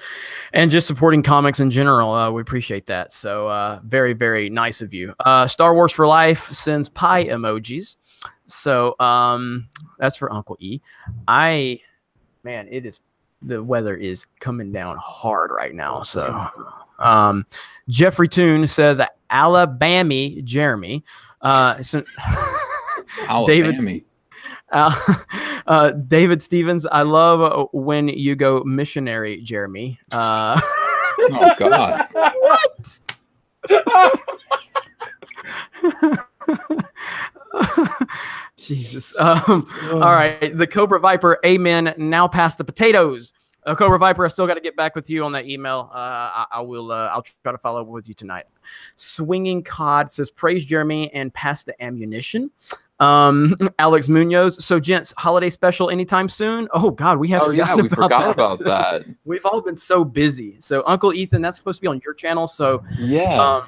and just supporting comics in general. We appreciate that. So very, very nice of you. Star Wars for Life sends pie emojis. So that's for Uncle E. Man, the weather is coming down hard right now. So Jeffrey Toon says Alabama Jeremy. David Stevens, I love when you go missionary, Jeremy. Oh God. What? Jesus. All right. The Cobra Viper, amen. Now past the potatoes. Cobra Viper, I still got to get back with you on that email. I'll try to follow up with you tonight. Swinging Cod says, praise Jeremy and pass the ammunition. Alex Munoz. So, gents, holiday special anytime soon? Oh, God, we forgot about that. We've all been so busy. So, Uncle Ethan, that's supposed to be on your channel. So, yeah.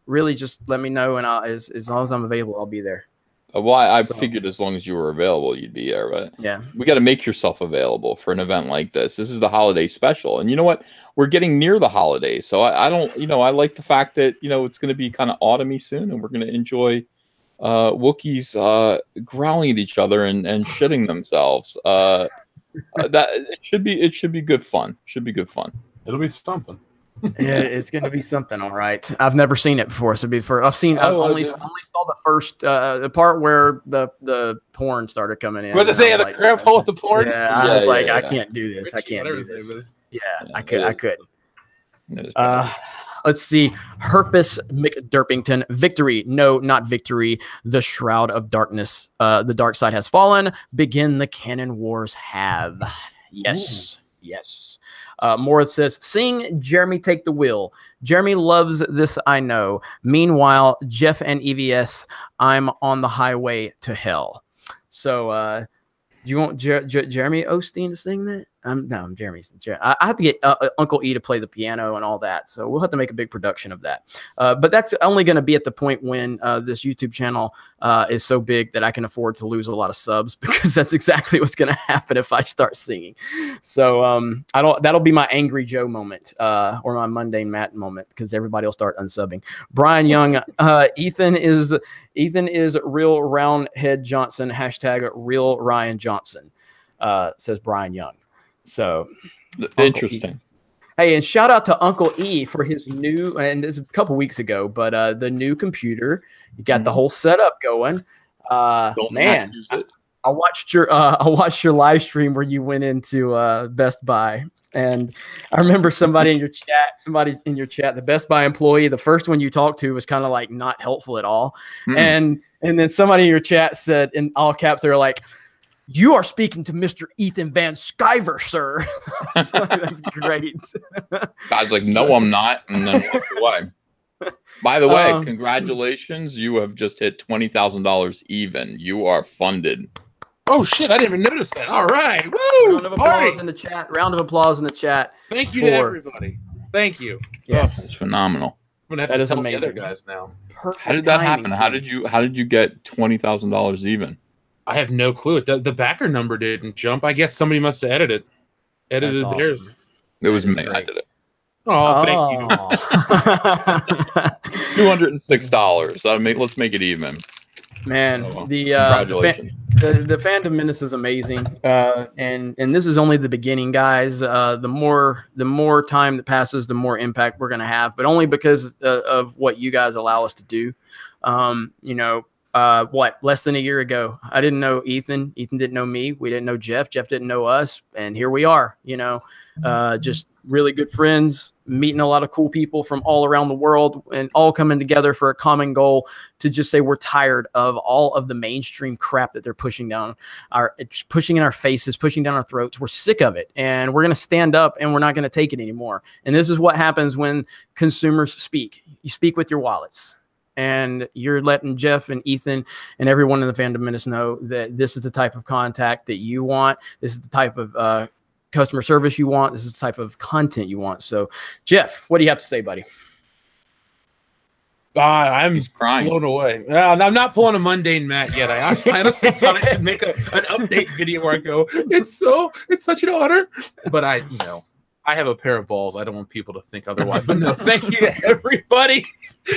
Really just let me know, and as long as I'm available, I'll be there. Well, I figured as long as you were available, you'd be there. But yeah, we got to make yourself available for an event like this. This is the holiday special, and you know what? We're getting near the holidays, so I don't, I like the fact that it's going to be kind of autumny soon, and we're going to enjoy Wookiees growling at each other and shitting themselves. That it should be good fun. Should be good fun. It'll be something. Yeah, it's gonna be something, all right. I've never seen it before, so I've only saw the first the part where the porn started coming in. What to say, the grandpa with the porn? Yeah, I was like, I can't do this. I can't do this. Yeah, I couldn't. Let's see. Herpes McDerpington. Victory. No, not victory. The Shroud of Darkness. The dark side has fallen. Begin the canon wars have. Yes. Ooh. Yes. Morris says, sing Jeremy Take the Wheel. Jeremy loves this, I know. Meanwhile, Jeff and EVS, I'm on the highway to hell. So, do you want Jeremy Osteen to sing that? No, Jeremy's. I have to get Uncle E to play the piano and all that. So we'll have to make a big production of that. But that's only going to be at the point when this YouTube channel is so big that I can afford to lose a lot of subs, because that's exactly what's going to happen if I start singing. So that'll be my Angry Joe moment or my Mundane Matt moment, because everybody will start unsubbing. Brian Young, Ethan is real Roundhead Johnson, hashtag real Ryan Johnson, says Brian Young. So interesting. Hey, and shout out to Uncle E for his new, and this is a couple weeks ago, but the new computer. You got the whole setup going. Man, I watched your live stream where you went into Best Buy, and I remember somebody in your chat, the Best Buy employee, the first one you talked to was kind of like not helpful at all, and then somebody in your chat said in all caps, they were like, "You are speaking to Mr. Ethan Van Sciver, sir." So that's great. I was like, "No, I'm not," and then walked away. By the way, congratulations! You have just hit $20,000 even. You are funded. Oh shit! I didn't even notice that. All right, woo! Round of applause in the chat. Round of applause in the chat. Thank you to everybody. Thank you. Yes, it's phenomenal. I'm gonna have to tell the other guys now. Perfect. How did that happen? How did you get $20,000 even? I have no clue. The backer number didn't jump. I guess somebody must have edited theirs. Awesome. It was me. I did it. Oh, thank you. $206. Let's make it even. Man, so, the Fandom Menace is amazing, and this is only the beginning, guys. The more time that passes, the more impact we're gonna have, but only because of what you guys allow us to do. less than a year ago. I didn't know Ethan. Ethan didn't know me. We didn't know Jeff. Jeff didn't know us. And here we are, just really good friends, meeting a lot of cool people from all around the world and all coming together for a common goal to just say we're tired of all of the mainstream crap that they're pushing pushing in our faces, pushing down our throats. We're sick of it, and we're going to stand up, and we're not going to take it anymore. And this is what happens when consumers speak. You speak with your wallets. And you're letting Jeff and Ethan and everyone in the fandom Menace know that this is the type of contact that you want. This is the type of customer service you want. This is the type of content you want. So, Jeff, what do you have to say, buddy? I'm blown away. I'm not pulling a mundane Matt yet. I honestly thought I should make an update video where I go, it's such an honor. But I have a pair of balls. I don't want people to think otherwise. But no, thank you to everybody.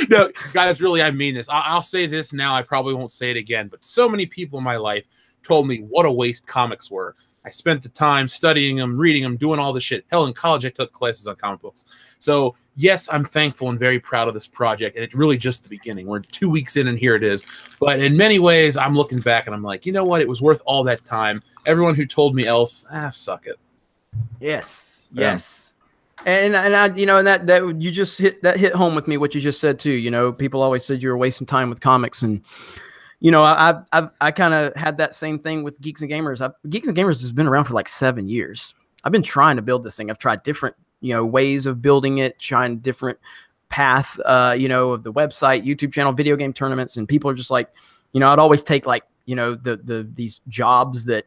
No, guys, really, I mean this. I'll say this now. I probably won't say it again. But so many people in my life told me what a waste comics were. I spent the time studying them, reading them, doing all this shit. Hell, in college, I took classes on comic books. So, yes, I'm thankful and very proud of this project. And it's really just the beginning. We're 2 weeks in, and here it is. But in many ways, I'm looking back, and I'm like, you know what? It was worth all that time. Everyone who told me else, suck it. Yes. Yes. And I, and that you just hit home with me, what you just said too. People always said you were wasting time with comics, and I kind of had that same thing with Geeks and Gamers. Geeks and Gamers has been around for like 7 years. I've been trying to build this thing. I've tried different ways of building it, trying different path of the website, YouTube channel, video game tournaments, and people are just like, I'd always take like these jobs that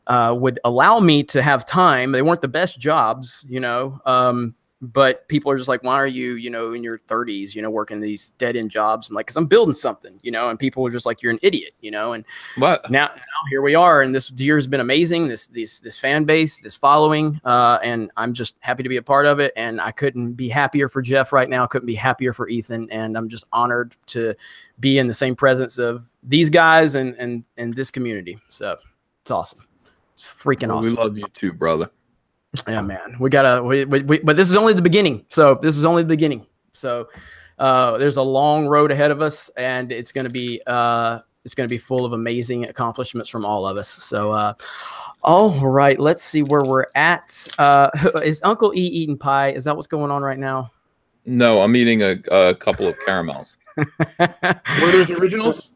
would allow me to have time. They weren't the best jobs, but people are just like, why are you, in your 30s, working these dead end jobs? I'm like, because I'm building something, and people are just like, you're an idiot, and now here we are. And this year has been amazing. This fan base, this following, and I'm just happy to be a part of it. And I couldn't be happier for Jeff right now. I couldn't be happier for Ethan. And I'm just honored to be in the same presence of these guys and this community. So it's awesome. It's freaking awesome. We love you too, brother. Yeah, man. We but this is only the beginning. So there's a long road ahead of us, and it's going to be full of amazing accomplishments from all of us. So, all right, let's see where we're at. Is Uncle E eating pie? Is that what's going on right now? No, I'm eating a couple of caramels. Were those originals?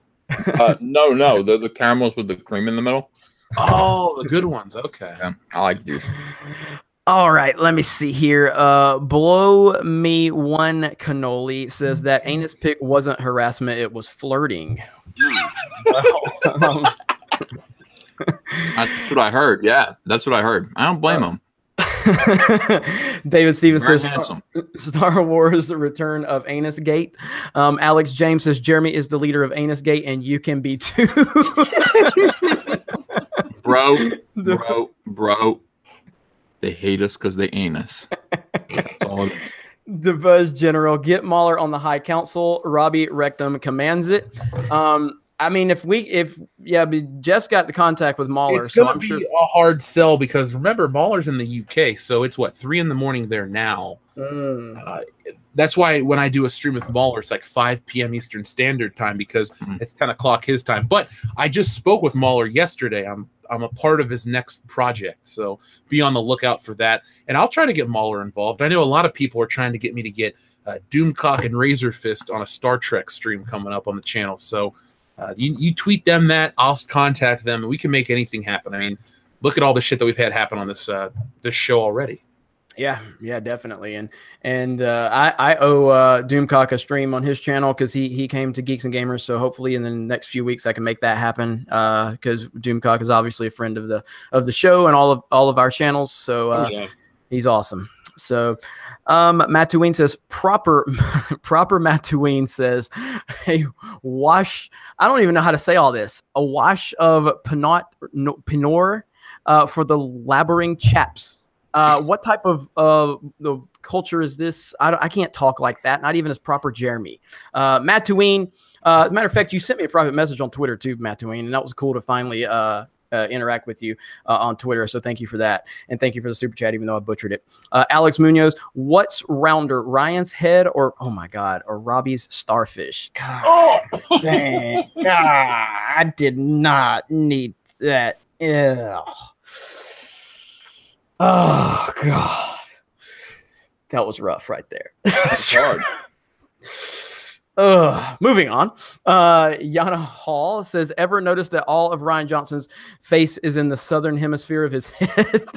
No, they're the caramels with the cream in the middle. Oh, the good ones. Okay. Yeah, I like these. All right, let me see here. Blow Me One Cannoli says that anus pic wasn't harassment, it was flirting. That's what I heard. Yeah, that's what I heard. I don't blame him. David Stevens says Star Wars: The Return of Anus Gate. Alex James says Jeremy is the leader of Anus Gate, and you can be too. Bro. They hate us because they ain't us. That's all it is. The Buzz General, get Mahler on the High Council. Robbie Rectum commands it. I mean, but Jeff's got the contact with Mahler, it's gonna be a hard sell because remember Mahler's in the UK, so it's 3 in the morning there now. That's why when I do a stream with Mahler, it's like 5 p.m. Eastern Standard Time because it's 10 o'clock his time. But I just spoke with Mahler yesterday. I'm a part of his next project, so be on the lookout for that. And I'll try to get Mahler involved. I know a lot of people are trying to get me to get Doomcock and Razor Fist on a Star Trek stream coming up on the channel. So you tweet them that, I'll contact them, and we can make anything happen. I mean, look at all the shit that we've had happen on this show already. Yeah, definitely. And I owe Doomcock a stream on his channel because he came to Geeks and Gamers. So hopefully in the next few weeks I can make that happen because Doomcock is obviously a friend of the show and all of our channels. So he's awesome. So Mattuine says proper Mattuine says a wash. I don't even know how to say all this. A wash of Pinot for the labyring chaps. What type of the culture is this? I can't talk like that. Not even as proper Jeremy. Mattuine, as a matter of fact, you sent me a private message on Twitter too, Mattuine, and that was cool to finally interact with you on Twitter. So thank you for that. And thank you for the super chat, even though I butchered it. Alex Munoz, what's rounder, Ryan's head or, oh my God, or Robbie's starfish? God, oh, dang. God, I did not need that. Ew. Oh, God. That was rough right there. That's hard. Moving on. Yana Hall says, ever noticed that all of Rian Johnson's face is in the southern hemisphere of his head?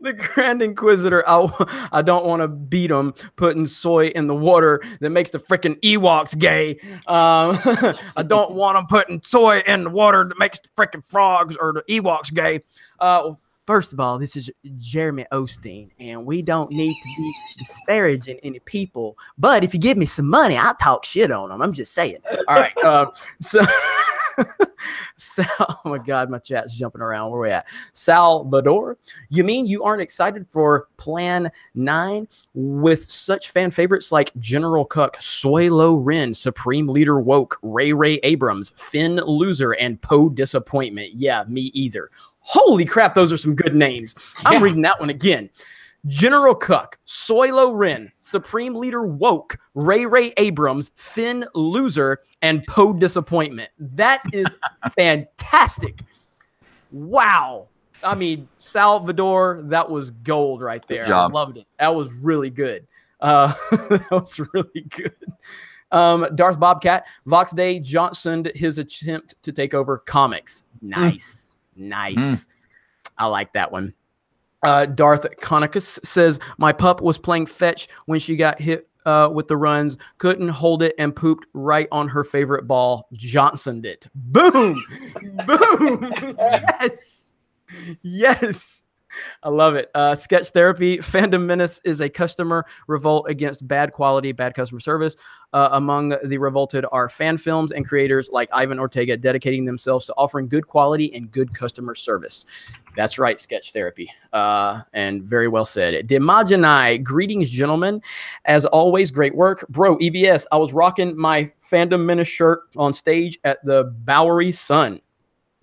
The Grand Inquisitor, I don't want to beat him putting soy in the water that makes the freaking Ewoks gay. I don't want him putting soy in the water that makes the freaking frogs or the Ewoks gay. First of all, this is Jeremy Osteen, and we don't need to be disparaging any people. But if you give me some money, I'll talk shit on them. I'm just saying. All right. So, oh my God, my chat's jumping around. Where we at? Salvador, you mean you aren't excited for Plan 9 with such fan favorites like General Cuck, Soylo Ren, Supreme Leader Woke, Ray Abrams, Finn Loser, and Poe Disappointment? Yeah, me either. Holy crap, those are some good names. I'm reading that one again. General Cuck, Soylo Ren, Supreme Leader Woke, Ray Abrams, Finn Loser, and Poe Disappointment. That is fantastic. Wow. I mean, Salvador, that was gold right there. I loved it. That was really good. That was really good. Darth Bobcat, Vox Day Johnsoned his attempt to take over comics. Nice. Nice. I like that one. Darth Conicus says, my pup was playing fetch when she got hit with the runs, couldn't hold it and pooped right on her favorite ball. Johnsoned it. Boom. Boom. Yes. Yes. I love it. Sketch Therapy, Fandom Menace is a customer revolt against bad quality, bad customer service. Among the revolted are fan films and creators like Ivan Ortega dedicating themselves to offering good quality and good customer service. That's right, Sketch Therapy. And very well said. Dimajanai, greetings, gentlemen. As always, great work. Bro, EBS, I was rocking my Fandom Menace shirt on stage at the Bowery Sun.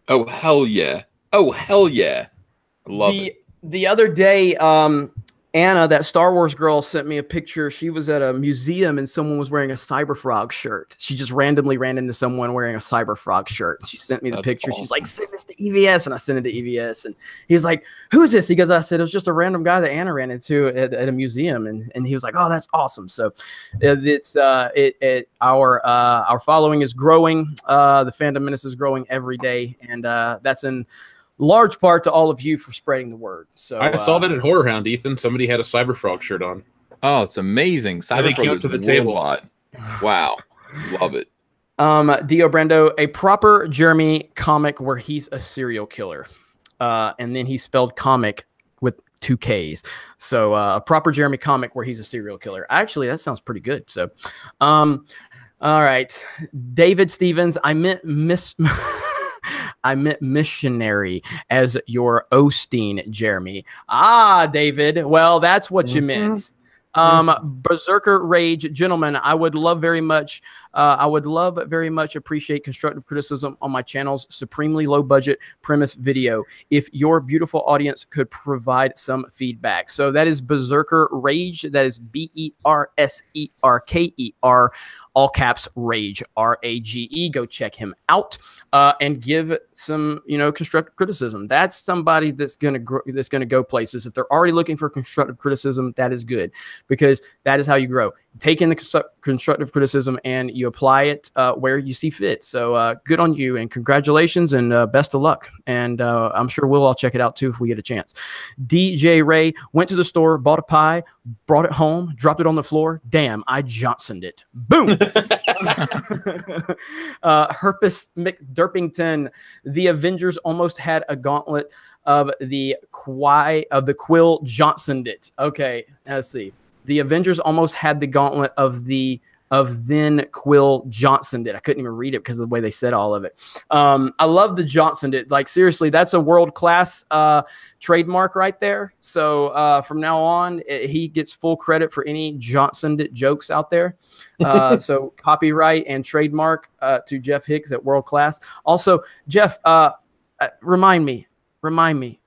Oh, hell yeah. Oh, hell yeah. Love it. The other day, Anna, that Star Wars girl, sent me a picture. She was at a museum and someone was wearing a Cyberfrog shirt. She just randomly ran into someone wearing a Cyberfrog shirt. She sent me the picture. Awesome. She's like, send this to EVS. And I sent it to EVS. And he was like, who is this? He goes, I said, it was just a random guy that Anna ran into at a museum. And he was like, oh, that's awesome. So our following is growing. The Fandom Menace is growing every day. And that's in large part to all of you for spreading the word. So I saw that at Horror Hound, Ethan. Somebody had a Cyberfrog shirt on. Oh, it's amazing. Cyberfrog came to the table. Wow. Love it. Dio Brando, a proper Jeremy comic where he's a serial killer. And then he spelled comic with 2 Ks. So a proper Jeremy comic where he's a serial killer. Actually, that sounds pretty good. So all right. David Stevens, I meant missionary as your Osteen, Jeremy. Ah, David. Well, that's what you meant. Berserker Rage, gentlemen, I would love very much appreciate constructive criticism on my channel's supremely low budget premise video. If your beautiful audience could provide some feedback. So that is Berserker Rage. That is BERSERKER. All caps Rage, RAGE. Go check him out and give some, constructive criticism. That's somebody that's gonna go places. If they're already looking for constructive criticism, that is good because that is how you grow. Take in the constructive criticism and you apply it where you see fit. So good on you and congratulations and best of luck. And I'm sure we'll all check it out too if we get a chance. DJ Ray went to the store, bought a pie, brought it home, dropped it on the floor. Damn, I Johnsoned it. Boom. Herpes McDerpington, the Avengers almost had a gauntlet of the Quill Johnsoned it. Okay, let's see. The Avengers almost had the gauntlet of the of then Quill Johnson did. I couldn't even read it because of the way they said all of it. I love the Johnson did. Like, seriously, that's a world-class trademark right there. So from now on, he gets full credit for any Johnson did jokes out there. So copyright and trademark to Jeff Hicks at World Class. Also, Jeff, remind me,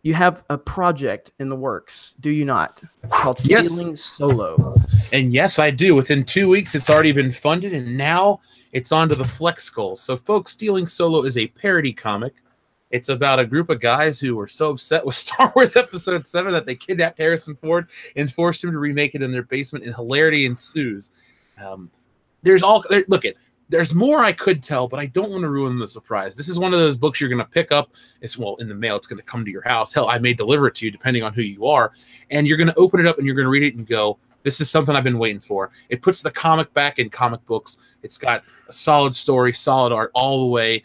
you have a project in the works, do you not? Called Stealing Solo. And yes, I do. Within 2 weeks, it's already been funded, and now it's on to the Flex goal. So, folks, Stealing Solo is a parody comic. It's about a group of guys who were so upset with Star Wars Episode 7 that they kidnapped Harrison Ford and forced him to remake it in their basement, and hilarity ensues. There's more I could tell, but I don't want to ruin the surprise. This is one of those books you're going to pick up. In the mail. It's going to come to your house. Hell, I may deliver it to you depending on who you are. And you're going to open it up and you're going to read it and go, this is something I've been waiting for. It puts the comic back in comic books. It's got a solid story, solid art all the way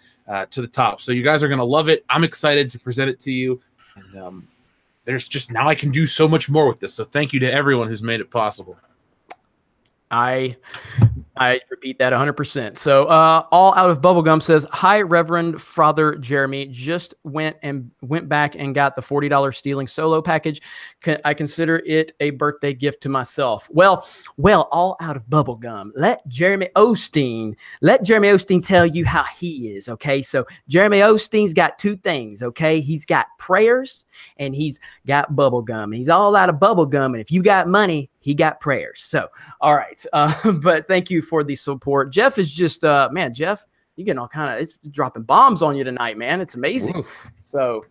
to the top. So you guys are going to love it. I'm excited to present it to you. And there's just now I can do so much more with this. So thank you to everyone who's made it possible. I repeat that 100%. So All Out of Bubblegum says, hi, Reverend Father Jeremy. Just went back and got the $40 Stealing Solo package. I consider it a birthday gift to myself. Well, All Out of Bubblegum. Let Jeremy Osteen tell you how he is, okay? So Jeremy Osteen's got two things, okay? He's got prayers and he's got bubblegum. He's all out of bubblegum, and if you got money, he got prayers. So, all right. But thank you for the support. Jeff is just, man, Jeff, you getting all kind of, it's dropping bombs on you tonight, man. It's amazing. Ooh. So,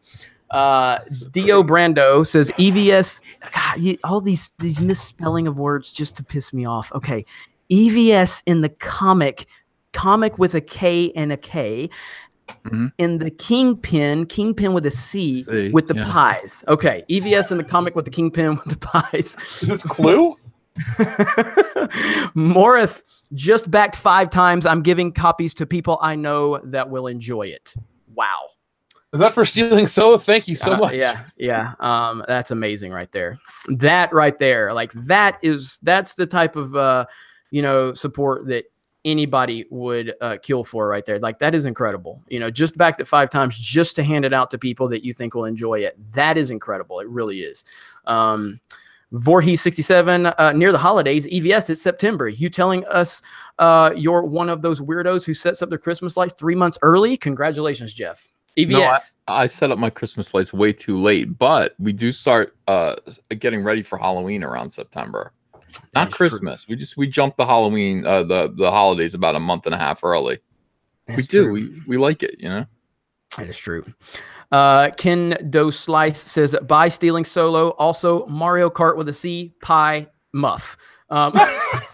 Dio Brando says EVS, God, all these misspelling of words just to piss me off. Okay. EVS in the comic with a K and a K. Mm-hmm. In the Kingpin with a C with the pies. Okay, EVS in the comic with the Kingpin with the pies. Is this Clue? Morith just backed 5 times. I'm giving copies to people I know that will enjoy it. Wow. Is that for Stealing Solo? Thank you so much. Yeah. That's amazing right there. That right there, like that's the type of support that anybody would kill for right there. Like, that is incredible. Just backed it 5 times just to hand it out to people that you think will enjoy it. That is incredible. It really is. Voorhees67, near the holidays, EVS, it's September. You telling us you're one of those weirdos who sets up their Christmas lights 3 months early? Congratulations, Jeff. EVS. No, I set up my Christmas lights way too late, but we do start getting ready for Halloween around September. Not Christmas. True. We jumped the Halloween, the holidays about a month and a half early. We like it, That is true. Ken Doe Slice says, buy Stealing Solo. Also, Mario Kart with a C, pie, muff.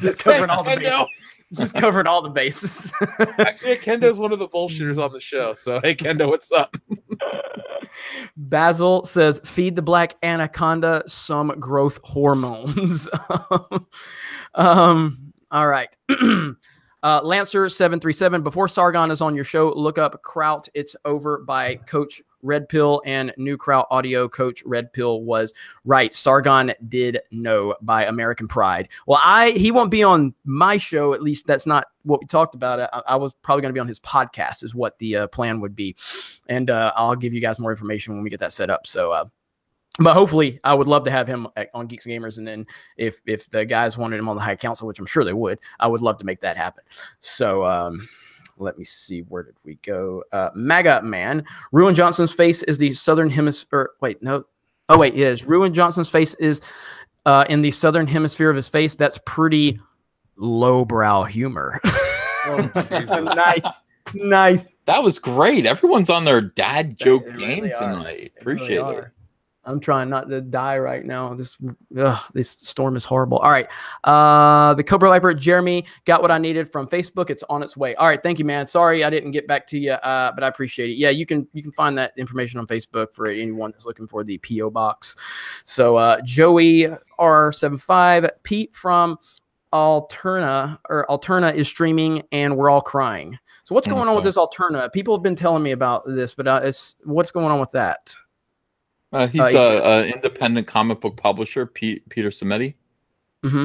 Just covering all the bases. Just covering all the bases. Actually, Kendo's one of the bullshitters on the show. So, hey, Kendo, what's up? Basil says, feed the black anaconda some growth hormones. All right. Lancer737, before Sargon is on your show, look up Kraut. It's over by Coach Red Pill and New Kraut Audio. Coach Red Pill was right. Sargon did know by American Pride. Well, he won't be on my show. At least that's not what we talked about. I was probably going to be on his podcast is what the plan would be. And I'll give you guys more information when we get that set up. So, but hopefully I would love to have him on Geeks and Gamers. And then if the guys wanted him on the High Council, which I'm sure they would, I would love to make that happen. So, let me see. Where did we go? MAGA Man. Ruin Johnson's face is the Southern Hemisphere. Wait, no. Oh, wait. It is. Ruin Johnson's face is in the Southern Hemisphere of his face. That's pretty lowbrow humor. Oh, nice. That was great. Everyone's on their dad joke game really tonight. Appreciate it. I'm trying not to die right now. This storm is horrible. All right. The Cobra Viper, Jeremy, got what I needed from Facebook. It's on its way. All right. Thank you, man. Sorry I didn't get back to you, but I appreciate it. Yeah, you can find that information on Facebook for anyone that's looking for the P.O. box. So Joey R75, Pete from Alterna is streaming, and we're all crying. So what's going on with this Alterna? People have been telling me about this, but what's going on with that? He's an independent comic book publisher, Peter Samedi.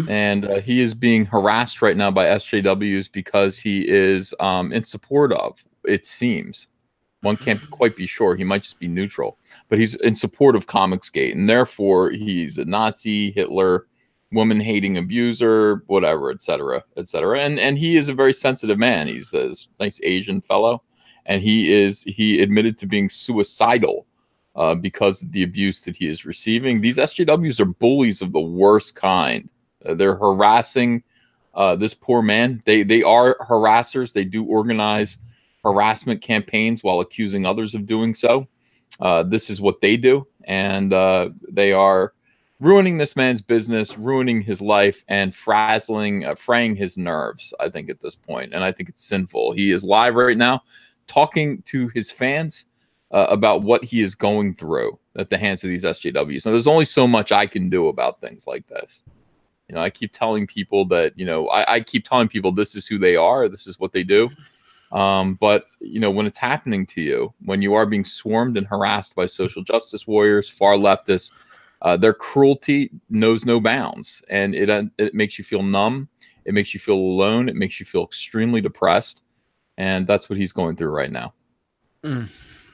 And he is being harassed right now by SJWs because he is in support of, it seems. One can't quite be sure. He might just be neutral. But he's in support of Comicsgate. And therefore, he's a Nazi, Hitler, woman-hating abuser, whatever, et cetera, et cetera. And he is a very sensitive man. He's a nice Asian fellow. And he admitted to being suicidal because of the abuse that he is receiving. These SJWs are bullies of the worst kind. They're harassing this poor man. They are harassers. They do organize harassment campaigns while accusing others of doing so. This is what they do. And they are ruining this man's business, ruining his life, and fraying his nerves, I think, at this point. And I think it's sinful. He is live right now talking to his fans about what he is going through at the hands of these SJWs. Now, there's only so much I can do about things like this. You know, I keep telling people that, you know, I keep telling people this is who they are. This is what they do. But, you know, when it's happening to you, when you are being swarmed and harassed by social justice warriors, far leftists, their cruelty knows no bounds. And it makes you feel numb. It makes you feel alone. It makes you feel extremely depressed. And that's what he's going through right now.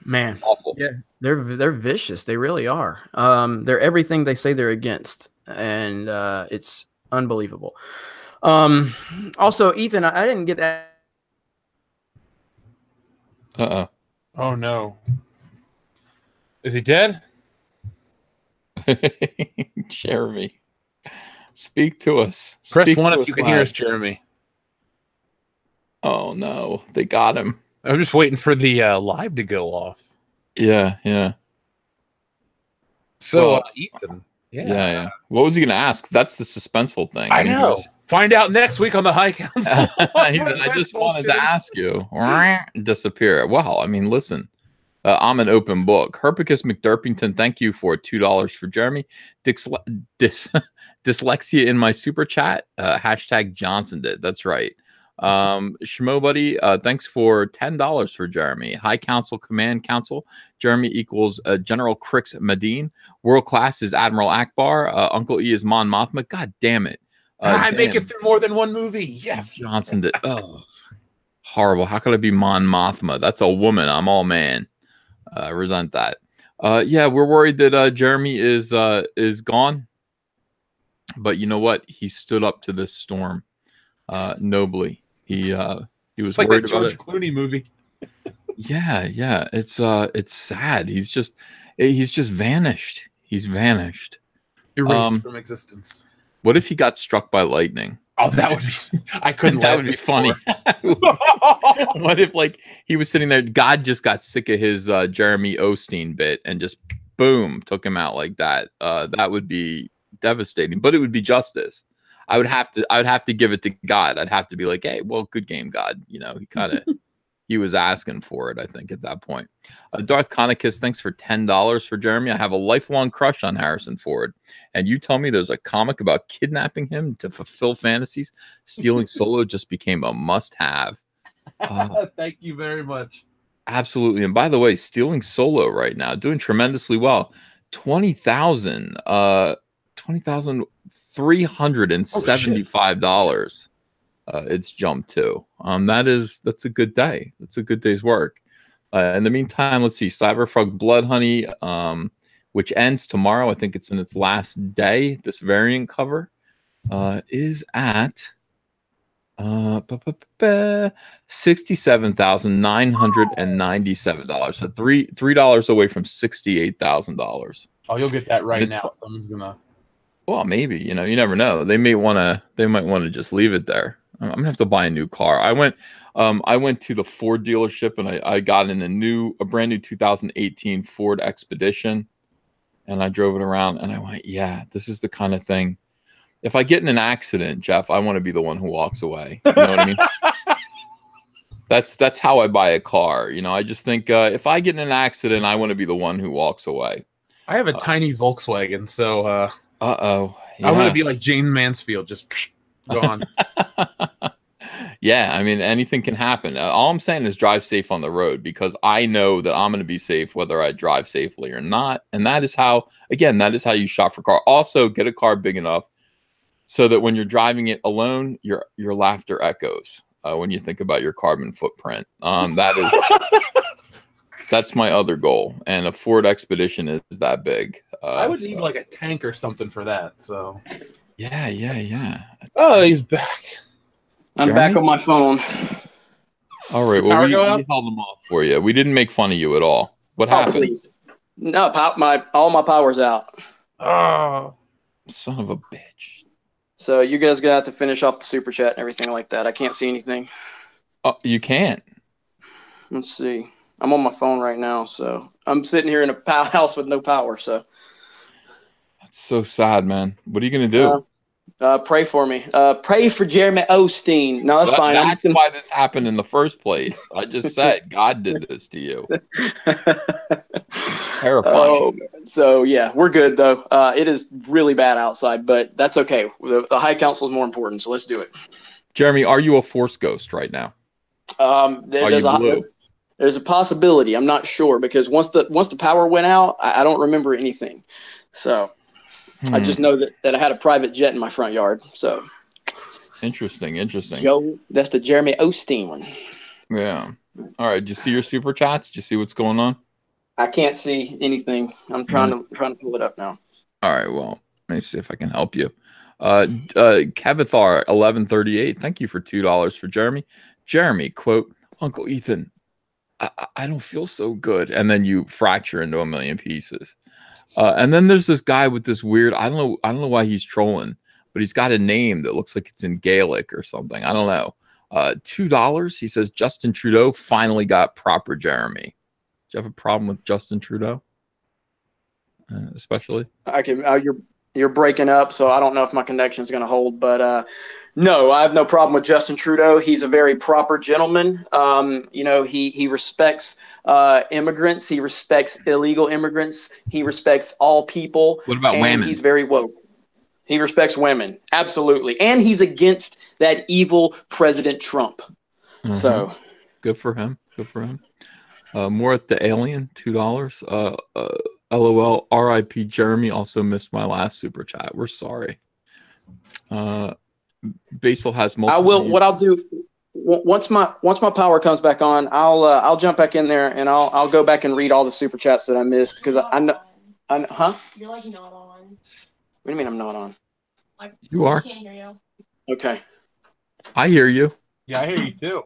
Man, awful. Yeah, they're vicious. They really are. They're everything they say they're against, and it's unbelievable. Also, Ethan, I didn't get that. Oh no. Is he dead? Jeremy, speak to us. Press 1 if you can hear us, Jeremy. Oh no, they got him. I'm just waiting for the live to go off. Yeah. So, well, Ethan. Yeah. What was he going to ask? That's the suspenseful thing. I know. Find out next week on the High Council. I just wanted to ask you. Disappear. Well, I mean, listen. I'm an open book. Herpicus McDurpington, thank you for $2 for Jeremy. Dyslexia in my super chat. Hashtag Johnson did. That's right. Shmo Buddy, thanks for $10 for Jeremy. High Council, Command Council. Jeremy equals General Crix Medine. World Class is Admiral Akbar. Uncle E is Mon Mothma. God damn it. I make it through more than one movie. Yes. Johnson did. Oh, horrible. How could I be Mon Mothma? That's a woman. I'm all man. Resent that. Yeah, we're worried that Jeremy is gone. But you know what? He stood up to this storm nobly. He was like worried that about George it. Clooney movie. Yeah. It's sad. He's just vanished. He's vanished. Erased from existence. What if he got struck by lightning? Oh, that would be. I couldn't. That would be funny. What if, like, he was sitting there? God just got sick of his Jeremy Osteen bit and just boom took him out like that. That would be devastating. But it would be justice. I would have to give it to God. I'd have to be like, hey, well, good game, God. You know, he was asking for it, I think, at that point. Darth Conicus, thanks for $10 for Jeremy. I have a lifelong crush on Harrison Ford. And you tell me there's a comic about kidnapping him to fulfill fantasies. Stealing Solo just became a must-have. Thank you very much. Absolutely. And by the way, Stealing Solo right now, doing tremendously well. 20,000. $375. It's jumped to. That's a good day. That's a good day's work. In the meantime, let's see. Cyberfrog Blood Honey, which ends tomorrow. I think it's in its last day. This variant cover is at $67,997. So $3 away from $68,000. Oh, you'll get that right now. Someone's gonna. Well, maybe, you know, you never know. They might want to just leave it there. I'm gonna have to buy a new car. I went to the Ford dealership and I got in a brand new 2018 Ford Expedition, and I drove it around and I went, yeah, this is the kind of thing. If I get in an accident, Jeff, I want to be the one who walks away. You know what I mean? That's how I buy a car. You know, I just think if I get in an accident, I want to be the one who walks away. I have a tiny Volkswagen, so yeah. I want to be like Jane Mansfield, just gone. Yeah, I mean, anything can happen. All I'm saying is drive safe on the road, because I know that I'm going to be safe whether I drive safely or not. And that is how you shop for a car. Also, get a car big enough so that when you're driving it alone, your laughter echoes when you think about your carbon footprint. That's my other goal, and a Ford Expedition is that big. I would need like a tank or something for that. So yeah. Oh, he's back. I'm back on my phone. All right. Well, we held them off for you. We didn't make fun of you at all. What happened? Please. No, all my power's out. Oh, son of a bitch. So you guys gonna have to finish off the super chat and everything like that. I can't see anything. Oh, you can't. Let's see. I'm on my phone right now, so I'm sitting here in a house with no power. So that's so sad, man. What are you gonna do? Pray for me. Pray for Jeremy Osteen. No, that's fine. That's why this happened in the first place. I just said God did this to you. Terrifying. So yeah, we're good though. It is really bad outside, but that's okay. The High Council is more important, so let's do it. Jeremy, are you a Force ghost right now? There's a possibility. I'm not sure because once the power went out, I don't remember anything. So I just know that I had a private jet in my front yard. So interesting. Joe, that's the Jeremy Osteen one. Yeah. All right. Did you see your super chats? Did you see what's going on? I can't see anything. I'm trying to pull it up now. All right. Well, let me see if I can help you. Kevithar 1138. Thank you for $2 for Jeremy. Jeremy, quote, Uncle Ethan, I don't feel so good. And then you fracture into a million pieces. And then there's this guy with this weird, I don't know why he's trolling, but he's got a name that looks like it's in Gaelic or something. I don't know. $2. He says Justin Trudeau finally got proper Jeremy. Do you have a problem with Justin Trudeau? Especially? You're breaking up, so I don't know if my connection is going to hold, but no, I have no problem with Justin Trudeau. He's a very proper gentleman. He respects immigrants. He respects illegal immigrants. He respects all people. What about women? He's very woke. He respects women. Absolutely. And he's against that evil President Trump. Mm-hmm. So good for him. More at the alien, $2. LOL, RIP Jeremy also missed my last super chat. We're sorry. Basil has multiple. What I'll do once my power comes back on, I'll jump back in there and I'll go back and read all the super chats that I missed because I know. Huh? You're like not on. What do you mean I'm not on? Like you are. I can't hear you. Okay. I hear you. Yeah, I hear you too.